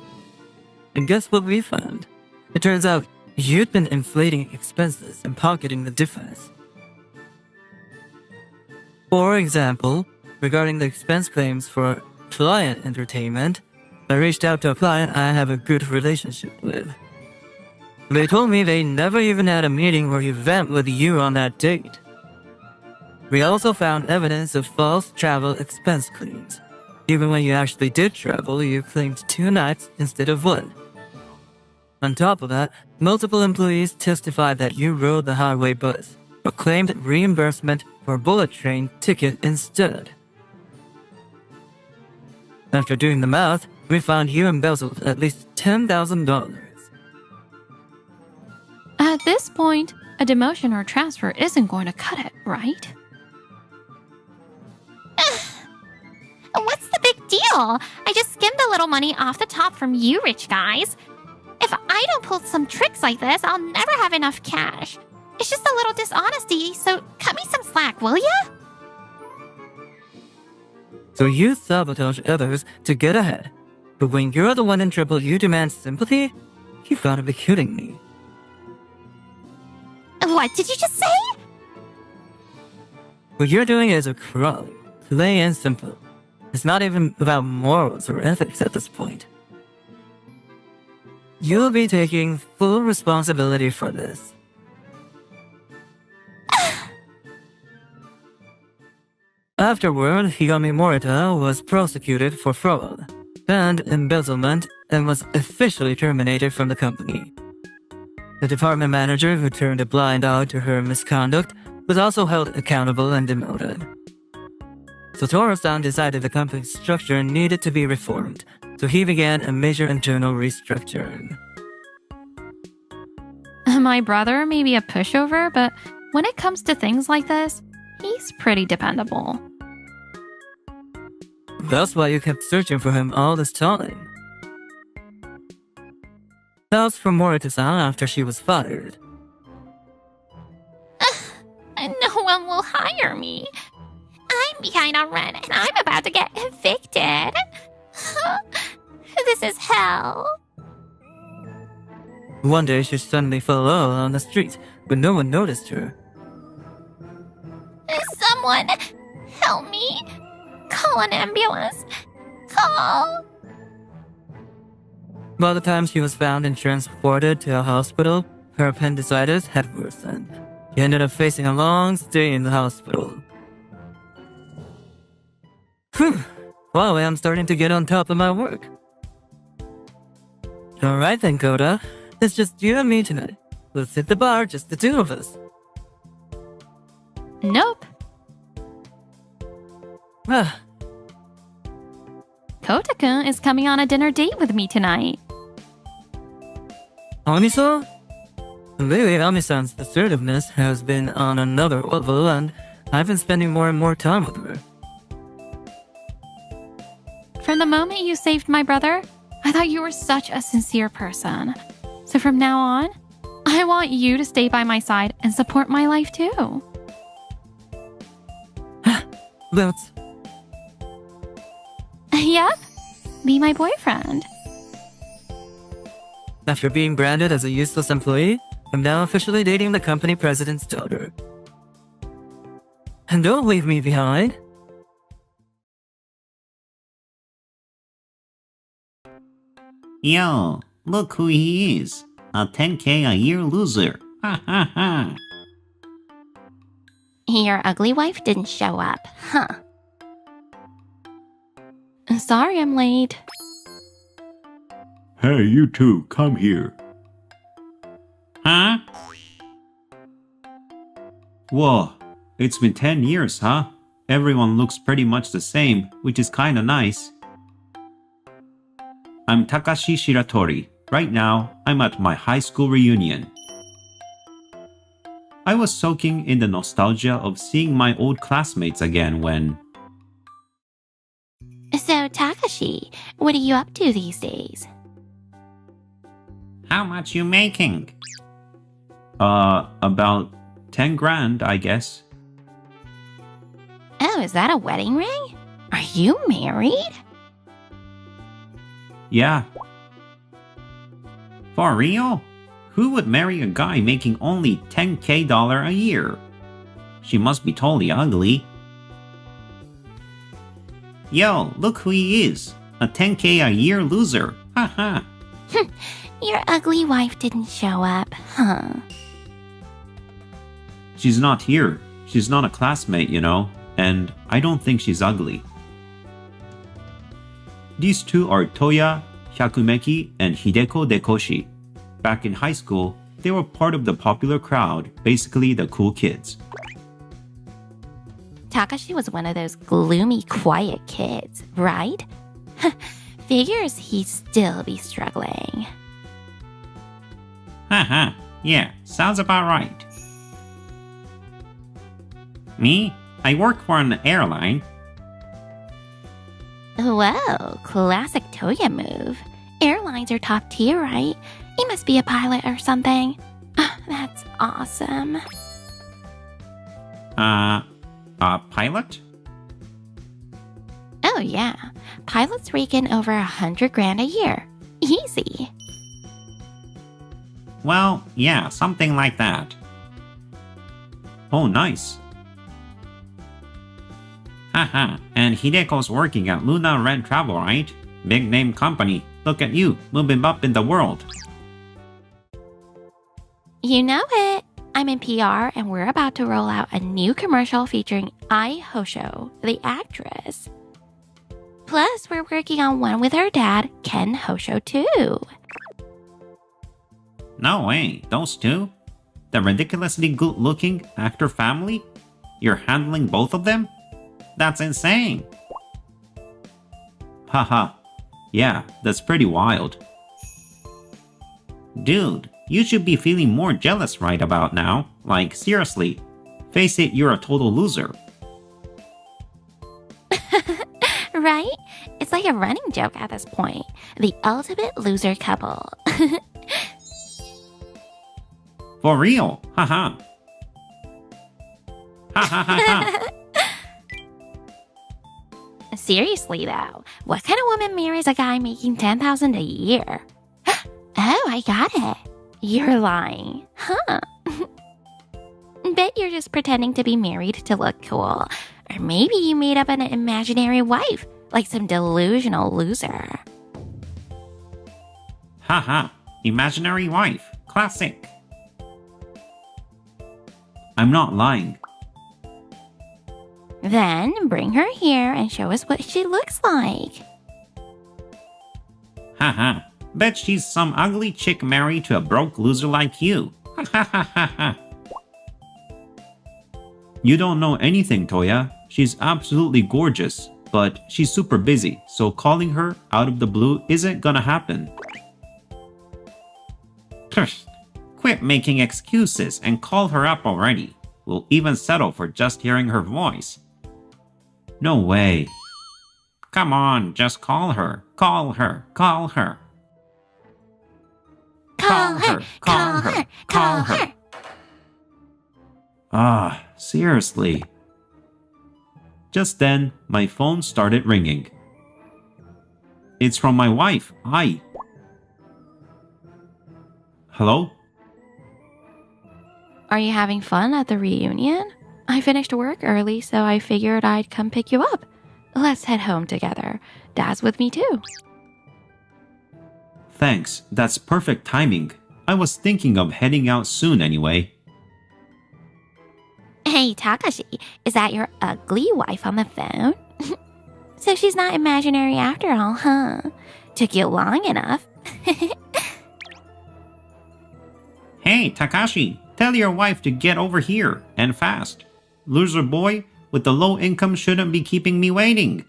And guess what we found? It turns out you'd been inflating expenses and pocketing the difference. For example, regarding the expense claims for client entertainment, I reached out to a client I have a good relationship with. They told me they never even had a meeting or event with you on that date. We also found evidence of false travel expense claims. Even when you actually did travel, you claimed 2 nights instead of 1. On top of that, multiple employees testified that you rode the highway bus, but claimed reimbursement for bullet train ticket instead. After doing the math, we found you embezzled at least $10,000. At this point, a demotion or transfer isn't going to cut it, right? What's the big deal? I just skimmed a little money off the top from you rich guys. If I don't pull some tricks like this, I'll never have enough cash. It's just a little dishonesty, so cut me some slack, will ya? So you sabotage others to get ahead. But when you're the one in trouble, you demand sympathy? You've got to be kidding me. What did you just say? What you're doing is a crime. Plain and simple. It's not even about morals or ethics at this point. You'll be taking full responsibility for this. Afterward, Higami Morita was prosecuted for fraud and embezzlement and was officially terminated from the company. The department manager who turned a blind eye to her misconduct was also held accountable and demoted. So Toro-san decided the company's structure needed to be reformed, so he began a major internal restructuring. My brother may be a pushover, but when it comes to things like this, he's pretty dependable. That's why you kept searching for him all this time. As for Morita-san after she was fired. No one will hire me. I'm behind on rent and I'm about to get evicted. This is hell. One day she suddenly fell ill on the street, but no one noticed her. Someone help me. Call an ambulance. Call. By the time she was found and transported to a hospital, her appendicitis had worsened. She ended up facing a long stay in the hospital. Whew. Wow, I'm starting to get on top of my work. Alright then, Koda. It's just you and me tonight. Let's hit the bar, just the two of us. Nope. Ah, Kota-kun is coming on a dinner date with me tonight. Ami-san? Lately, Ami-san's assertiveness has been on another level, and I've been spending more and more time with her. From the moment you saved my brother, I thought you were such a sincere person. So from now on, I want you to stay by my side and support my life too. Let's... Yep, be my boyfriend. After being branded as a useless employee, I'm now officially dating the company president's daughter. And don't leave me behind. Yo, look who he is. A 10K a year loser. Ha ha ha. Your ugly wife didn't show up, huh? Sorry I'm late. Hey, you two, come here. Huh? Whoa, it's been 10 years, huh? Everyone looks pretty much the same, which is kinda nice. I'm Takashi Shiratori. Right now, I'm at my high school reunion. I was soaking in the nostalgia of seeing my old classmates again when... So, Takashi, what are you up to these days? How much you making? About 10 grand, I guess. Oh, is that a wedding ring? Are you married? Yeah. For real? Who would marry a guy making only $10K a year? She must be totally ugly. Yo, look who he is. A 10K a year loser. Haha. Your ugly wife didn't show up, huh? She's not here. She's not a classmate, you know, and I don't think she's ugly. These two are Toya Hyakumeki and Hideko Dekoshi. Back in high school, they were part of the popular crowd, basically the cool kids. Takashi was one of those gloomy, quiet kids, right? Figures he'd still be struggling. Haha, yeah, sounds about right. Me? I work for an airline. Whoa, classic Toya move. Airlines are top tier, right? He must be a pilot or something. That's awesome. A pilot? Oh yeah, pilots rake in over $100,000 a year. Easy. Well, yeah, something like that. Oh, nice. Haha, and Hideko's working at Luna Red Travel, right? Big name company. Look at you, moving up in the world. You know it. I'm in PR and we're about to roll out a new commercial featuring Ai Hosho, the actress. Plus, we're working on one with her dad, Ken Hosho, too. No way, those two? The ridiculously good-looking actor family? You're handling both of them? That's insane. Haha, yeah, that's pretty wild. Dude, you should be feeling more jealous right about now. Like, seriously. Face it, you're a total loser. Right? It's like a running joke at this point. The ultimate loser couple. For real, haha. Ha ha ha ha. Seriously though, what kind of woman marries a guy making $10,000 a year? Oh, I got it. You're lying. Huh. Bet you're just pretending to be married to look cool. Or maybe you made up an imaginary wife, like some delusional loser. Haha, imaginary wife. Classic. I'm not lying. Then bring her here and show us what she looks like. Haha, bet she's some ugly chick married to a broke loser like you. Ha ha ha ha ha. You don't know anything, Toya. She's absolutely gorgeous, but she's super busy, so calling her out of the blue isn't gonna happen. Quit making excuses and call her up already. We'll even settle for just hearing her voice. No way. Come on, just call her. Call her. Call her. Call her! Call her! Call her! Ah, seriously. Just then, my phone started ringing. It's from my wife, Ai. Hello? Are you having fun at the reunion? I finished work early, so I figured I'd come pick you up. Let's head home together. Dad's with me too. Thanks, that's perfect timing. I was thinking of heading out soon anyway. Hey, Takashi, is that your ugly wife on the phone? So she's not imaginary after all, huh? Took you long enough. Hey, Takashi, tell your wife to get over here, and fast. Loser boy with the low income shouldn't be keeping me waiting.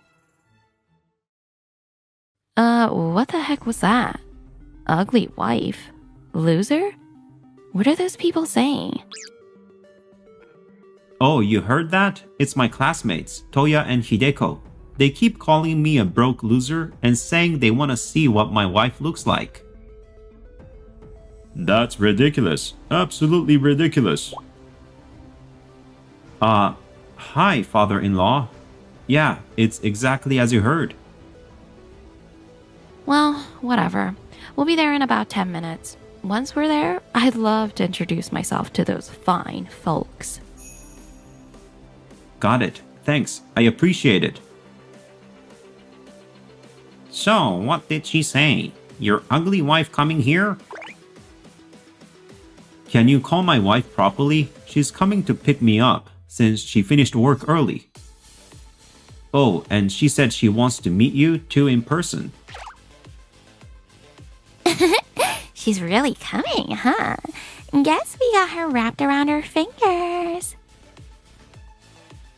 What the heck was that? Ugly wife? Loser? What are those people saying? Oh, you heard that? It's my classmates, Toya and Hideko. They keep calling me a broke loser and saying they want to see what my wife looks like. That's ridiculous. Absolutely ridiculous. Hi, father-in-law. Yeah, it's exactly as you heard. Well, whatever. We'll be there in about 10 minutes. Once we're there, I'd love to introduce myself to those fine folks. Got it. Thanks. I appreciate it. So, what did she say? Your ugly wife coming here? Can you call my wife properly? She's coming to pick me up, since she finished work early. Oh, and she said she wants to meet you too in person. She's really coming, huh? Guess we got her wrapped around her fingers.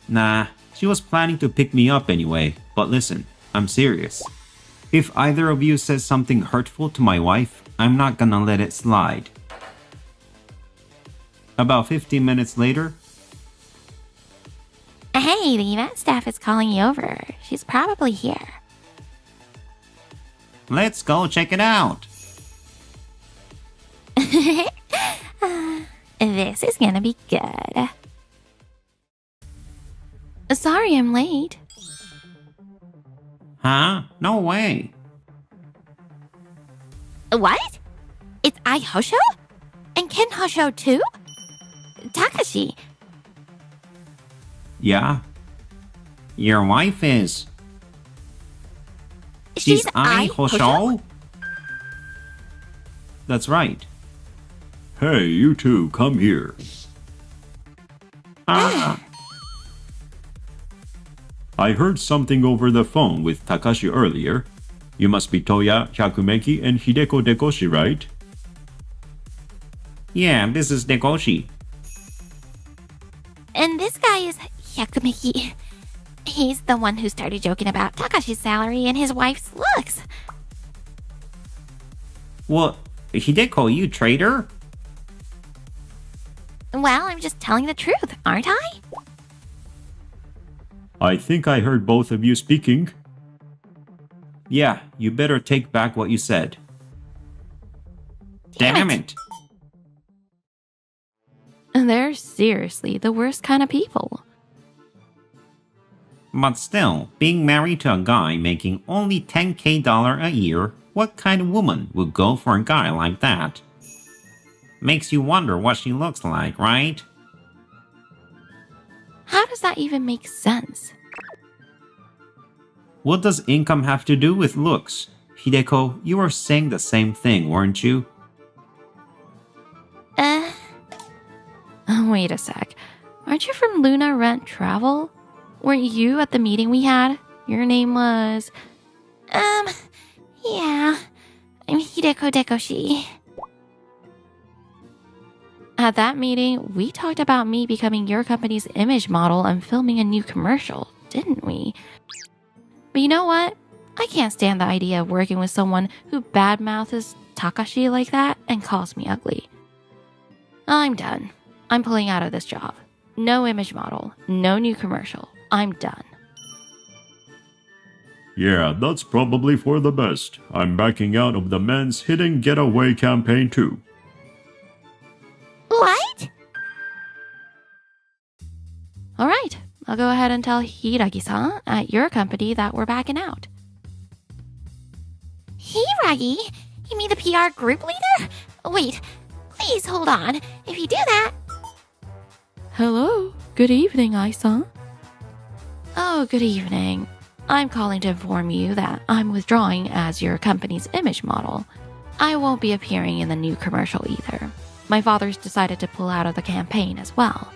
Nah, she was planning to pick me up anyway, but listen, I'm serious. If either of you says something hurtful to my wife, I'm not gonna let it slide. About 15 minutes later, Hey, the event staff is calling you over. She's probably here. let's go check it out. This is gonna be good. Sorry I'm late. Huh? No way. What? It's I Hosho? And Ken Hosho too? Takashi. Yeah. Your wife is. She's Ai Hosho? That's right. Hey, you two, come here. Ah. I heard something over the phone with Takashi earlier. You must be Toya Hyakumeki and Hideko Dekoshi, right? Yeah, this is Dekoshi. And this guy is Hyakumeki. He's the one who started joking about Takashi's salary and his wife's looks. What? Hideko, you traitor? Well, I'm just telling the truth, aren't I? I think I heard both of you speaking. Yeah, you better take back what you said. Damn it! They're seriously the worst kind of people. But still, being married to a guy making only $10K a year, what kind of woman would go for a guy like that? Makes you wonder what she looks like, right? How does that even make sense? What does income have to do with looks? Hideko, you were saying the same thing, weren't you? Wait a sec. Aren't you from Luna Rent Travel? Weren't you at the meeting we had? Your name was... Yeah. I'm Hideko Dekoshi. At that meeting, we talked about me becoming your company's image model and filming a new commercial, didn't we? But you know what? I can't stand the idea of working with someone who badmouths Takashi like that and calls me ugly. I'm done. I'm pulling out of this job. No image model, no new commercial. I'm done. Yeah, that's probably for the best. I'm backing out of the men's hidden getaway campaign too. What? Alright, I'll go ahead and tell Hiragi-san at your company that we're backing out. Hiragi? You mean the PR group leader? Wait, please hold on. If you do that... Hello, good evening, Ai-san. Oh, good evening. I'm calling to inform you that I'm withdrawing as your company's image model. I won't be appearing in the new commercial either. My father's decided to pull out of the campaign as well.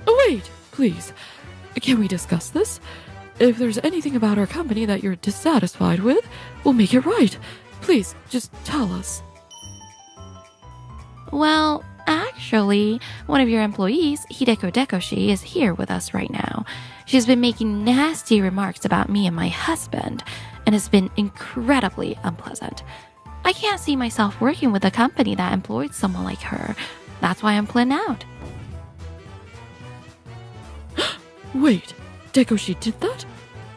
Wait, please. Can we discuss this? If there's anything about our company that you're dissatisfied with, we'll make it right. Please, just tell us. Well, actually, one of your employees, Hideko Dekoshi, is here with us right now. She's been making nasty remarks about me and my husband, and it's been incredibly unpleasant. I can't see myself working with a company that employed someone like her. That's why I'm pulling out. Wait, Dekoshi did that?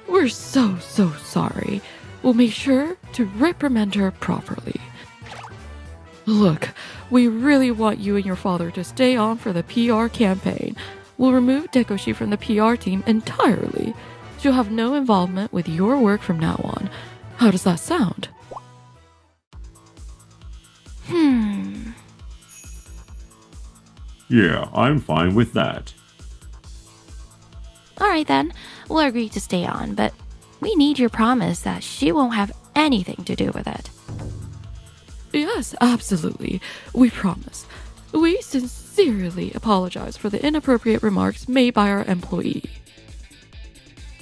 We're so sorry. We'll make sure to reprimand her properly. Look, we really want you and your father to stay on for the PR campaign. We'll remove Dekoshi from the PR team entirely. She'll have no involvement with your work from now on. How does that sound? Yeah, I'm fine with that. Alright then, we'll agree to stay on, but we need your promise that she won't have anything to do with it. Yes, absolutely. We promise. We sincerely apologize for the inappropriate remarks made by our employee.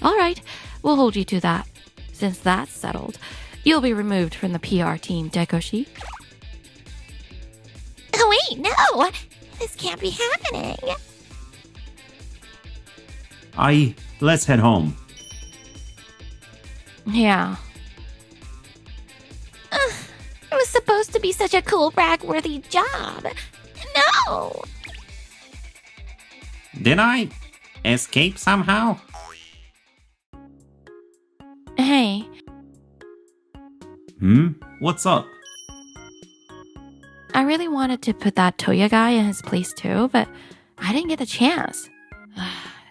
Alright, we'll hold you to that. Since that's settled, you'll be removed from the PR team, Dekoshi. Wait, no! This can't be happening. Let's head home. Yeah. It was supposed to be such a cool, brag-worthy job. No! Did I escape somehow? Hey, What's up? I really wanted to put that Toya guy in his place too, but I didn't get the chance.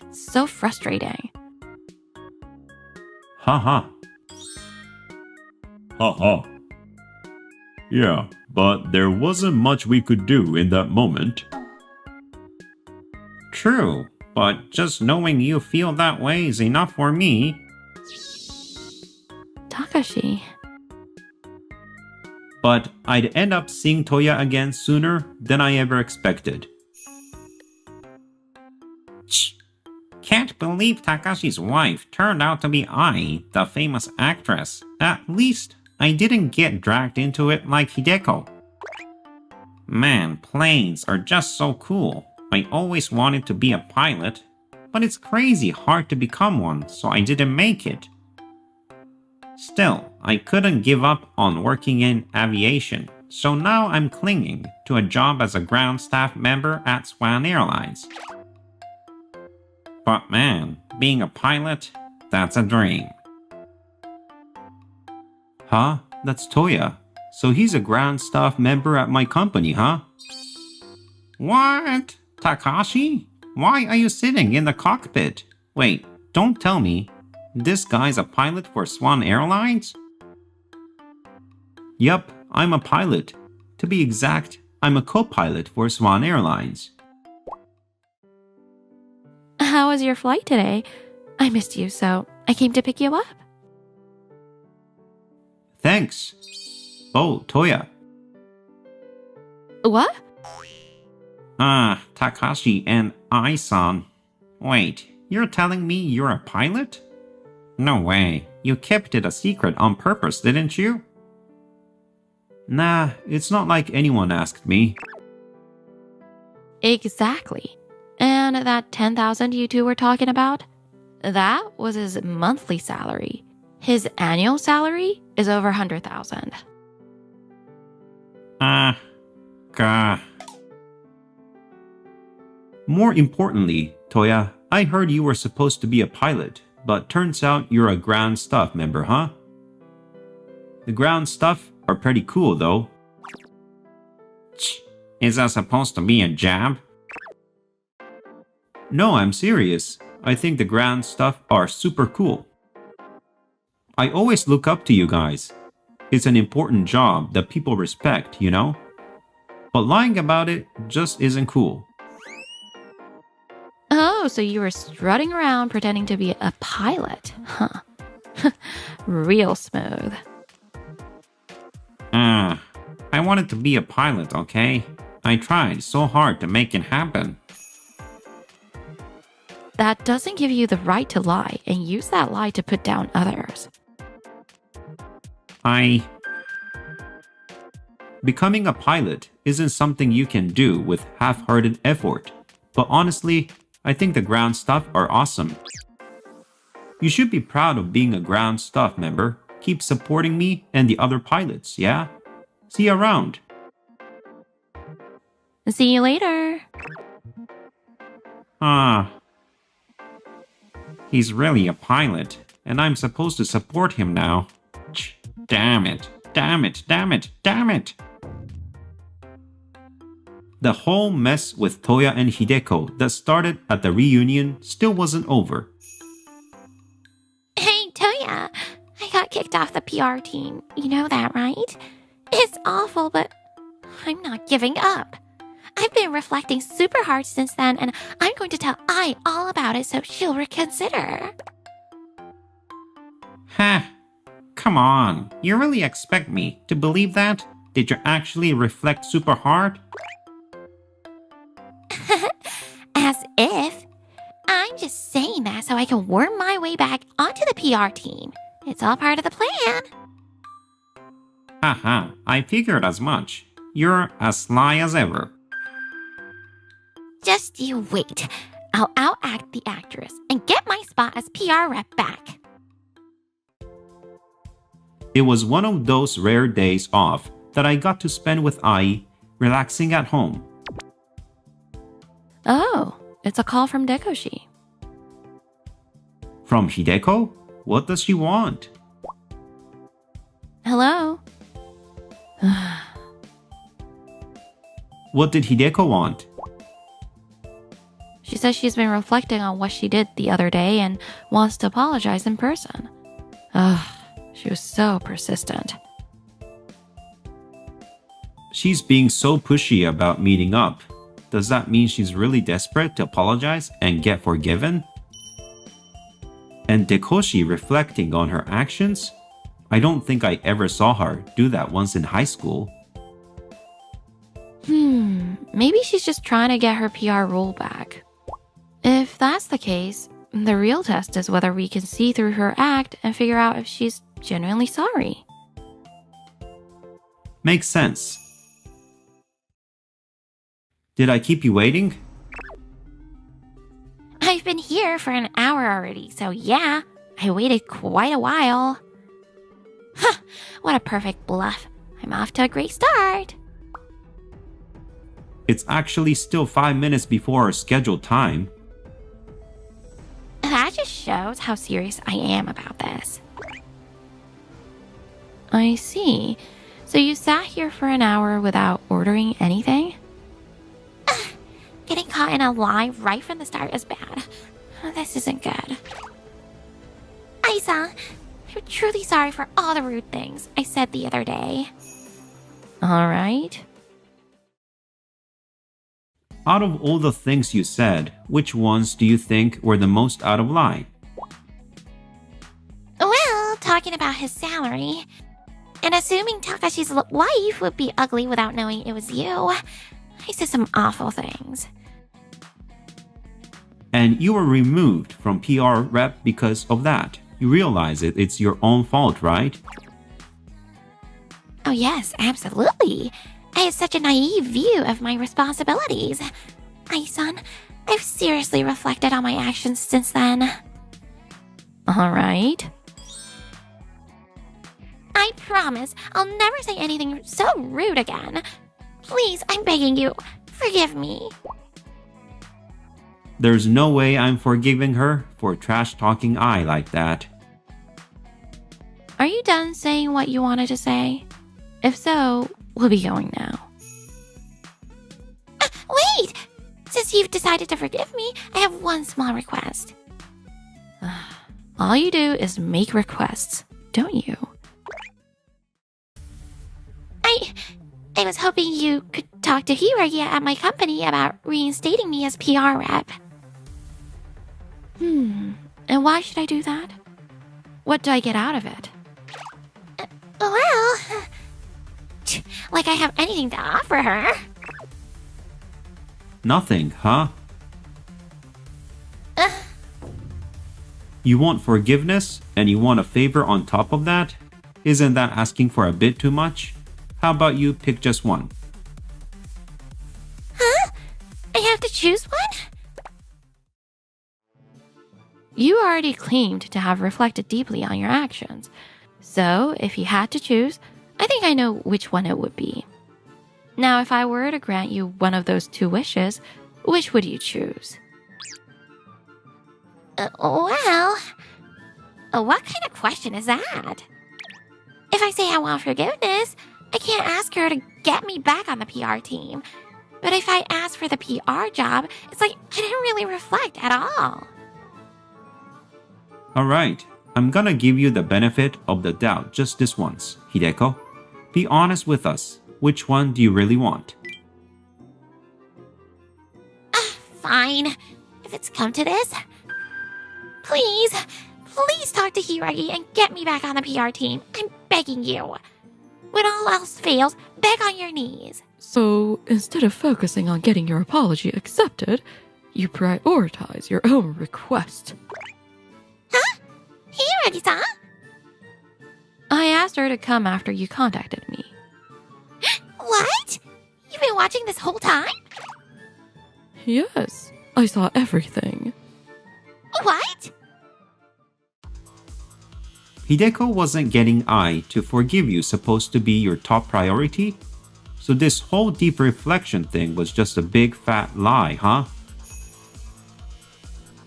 It's so frustrating. Haha. Haha. Yeah, but there wasn't much we could do in that moment. True, but just knowing you feel that way is enough for me. Takashi. But I'd end up seeing Toya again sooner than I ever expected. Can't believe Takashi's wife turned out to be Ai, the famous actress. At least I didn't get dragged into it like Hideko. Man, planes are just so cool. I always wanted to be a pilot, but it's crazy hard to become one, so I didn't make it. Still, I couldn't give up on working in aviation, so now I'm clinging to a job as a ground staff member at Swan Airlines. But man, being a pilot, that's a dream. Huh? That's Toya. So he's a ground staff member at my company, huh? What? Takashi? Why are you sitting in the cockpit? Wait, don't tell me. This guy's a pilot for Swan Airlines? Yup, I'm a pilot. To be exact, I'm a co-pilot for Swan Airlines. How was your flight today? I missed you, so I came to pick you up. Thanks. Oh, Toya. What? Takashi and Ai-san. Wait, you're telling me you're a pilot? No way. You kept it a secret on purpose, didn't you? Nah, it's not like anyone asked me. Exactly. And that 10,000 you two were talking about? That was his monthly salary. His annual salary is over 100,000. Gah. More importantly, Toya, I heard you were supposed to be a pilot, but turns out you're a ground staff member, huh? The ground staff are pretty cool, though. Is that supposed to be a jab? No, I'm serious. I think the ground staff are super cool. I always look up to you guys. It's an important job that people respect, you know? But lying about it just isn't cool. Oh, so you were strutting around pretending to be a pilot, huh? Real smooth. I wanted to be a pilot, okay? I tried so hard to make it happen. That doesn't give you the right to lie and use that lie to put down others. Becoming a pilot isn't something you can do with half-hearted effort. But honestly, I think the ground staff are awesome. You should be proud of being a ground staff member. Keep supporting me and the other pilots, yeah? See you around. See you later. He's really a pilot, and I'm supposed to support him now. Damn it, damn it, damn it, damn it! The whole mess with Toya and Hideko that started at the reunion still wasn't over. Hey, Toya, I got kicked off the PR team. You know that, right? It's awful, but I'm not giving up. I've been reflecting super hard since then, and I'm going to tell Ai all about it so she'll reconsider. Come on, you really expect me to believe that? Did you actually reflect super hard? As if. I'm just saying that so I can worm my way back onto the PR team. It's all part of the plan. Haha, I figured as much. You're as sly as ever. Just you wait. I'll outact the actress and get my spot as PR rep back. It was one of those rare days off that I got to spend with Ai, relaxing at home. Oh, it's a call from Dekoshi. From Hideko? What does she want? Hello? What did Hideko want? She says she's been reflecting on what she did the other day and wants to apologize in person. Ugh, she was so persistent. She's being so pushy about meeting up. Does that mean she's really desperate to apologize and get forgiven? And Dekoshi reflecting on her actions? I don't think I ever saw her do that once in high school. Maybe she's just trying to get her PR role back. If that's the case, the real test is whether we can see through her act and figure out if she's genuinely sorry. Makes sense. Did I keep you waiting? I've been here for an hour already, so yeah, I waited quite a while. Huh, what a perfect bluff. I'm off to a great start. It's actually still 5 minutes before our scheduled time. That just shows how serious I am about this. I see. So you sat here for an hour without ordering anything? Getting caught in a lie right from the start is bad. This isn't good. Isa, I'm truly sorry for all the rude things I said the other day. All right. Out of all the things you said, which ones do you think were the most out of line? Well, talking about his salary, and assuming Takashi's wife would be ugly without knowing it was you, I said some awful things. And you were removed from PR rep because of that. You realize it's your own fault, right? Oh yes, absolutely. I had such a naive view of my responsibilities. Ai-san, I've seriously reflected on my actions since then. All right. I promise I'll never say anything so rude again. Please, I'm begging you, forgive me. There's no way I'm forgiving her for trash-talking Ai like that. Are you done saying what you wanted to say? If so, we'll be going now. Wait! Since you've decided to forgive me, I have one small request. All you do is make requests, don't you? I was hoping you could talk to Hiragi at my company about reinstating me as PR rep. And why should I do that? What do I get out of it? Well, like I have anything to offer her. Nothing, huh? You want forgiveness, and you want a favor on top of that? Isn't that asking for a bit too much? How about you pick just one? Huh? I have to choose one? You already claimed to have reflected deeply on your actions. So, if you had to choose, I think I know which one it would be. Now, if I were to grant you one of those two wishes, which would you choose? Well, what kind of question is that? If I say I want forgiveness, I can't ask her to get me back on the PR team. But if I ask for the PR job, it's like I didn't really reflect at all. Alright, I'm gonna give you the benefit of the doubt just this once, Hideko. Be honest with us. Which one do you really want? Fine. If it's come to this. Please talk to Hiragi and get me back on the PR team. I'm begging you. When all else fails, beg on your knees. So, instead of focusing on getting your apology accepted, you prioritize your own request. Huh? Hiragi-san? I asked her to come after you contacted me. What? You've been watching this whole time? Yes, I saw everything. What? Hideko wasn't getting Ai to forgive you supposed to be your top priority? So this whole deep reflection thing was just a big fat lie, huh?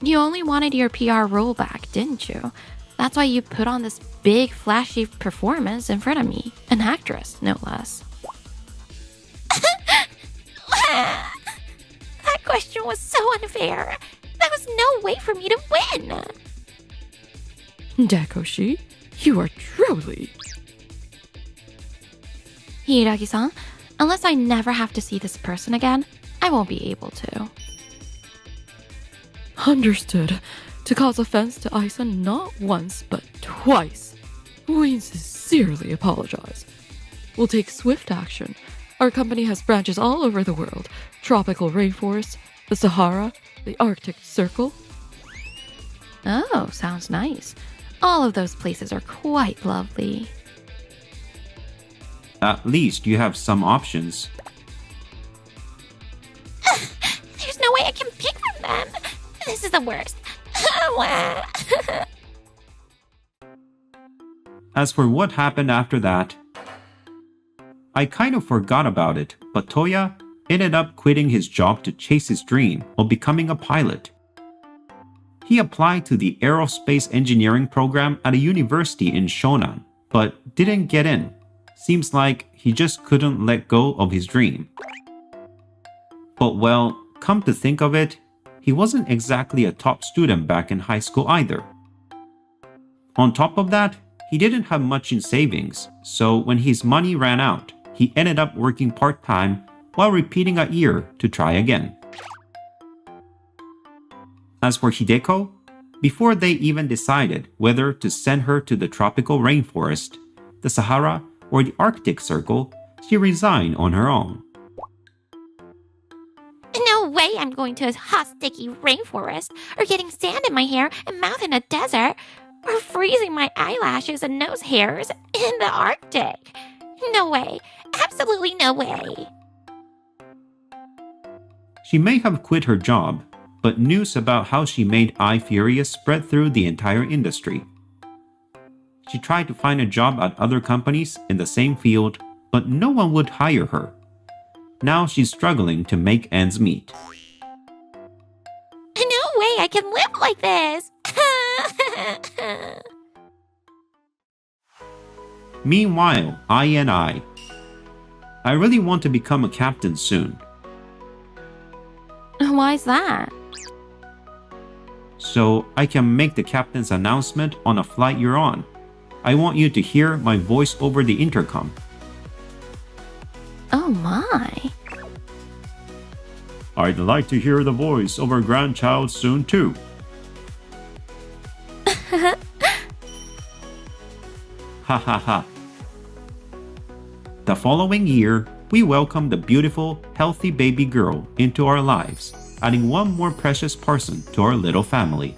You only wanted your PR role back, didn't you? That's why you put on this big, flashy performance in front of me. An actress, no less. That question was so unfair. There was no way for me to win. Dakoshi, you are truly... Hiiragi-san, unless I never have to see this person again, I won't be able to. Understood. To cause offense to Aisan not once, but twice. We sincerely apologize. We'll take swift action. Our company has branches all over the world. Tropical rainforests, the Sahara, the Arctic Circle. Oh, sounds nice. All of those places are quite lovely. At least you have some options. There's no way I can pick from them. This is the worst. As for what happened after that, I kind of forgot about it, but Toya ended up quitting his job to chase his dream of becoming a pilot. He applied to the aerospace engineering program at a university in Shonan, but didn't get in. Seems like he just couldn't let go of his dream. But well, come to think of it, he wasn't exactly a top student back in high school either. On top of that, he didn't have much in savings, so when his money ran out, he ended up working part-time while repeating a year to try again. As for Hideko, before they even decided whether to send her to the tropical rainforest, the Sahara, or the Arctic Circle, she resigned on her own. No way I'm going to a hot, sticky rainforest, or getting sand in my hair and mouth in a desert, or freezing my eyelashes and nose hairs in the Arctic. No way. Absolutely no way. She may have quit her job, but news about how she made Ai furious spread through the entire industry. She tried to find a job at other companies in the same field, but no one would hire her. Now she's struggling to make ends meet. No way I can live like this. Meanwhile, I really want to become a captain soon. Why's that? So I can make the captain's announcement on a flight you're on. I want you to hear my voice over the intercom. Oh my. I'd like to hear the voice of our grandchild soon too. Ha ha ha. The following year, we welcomed a beautiful, healthy baby girl into our lives, adding one more precious person to our little family.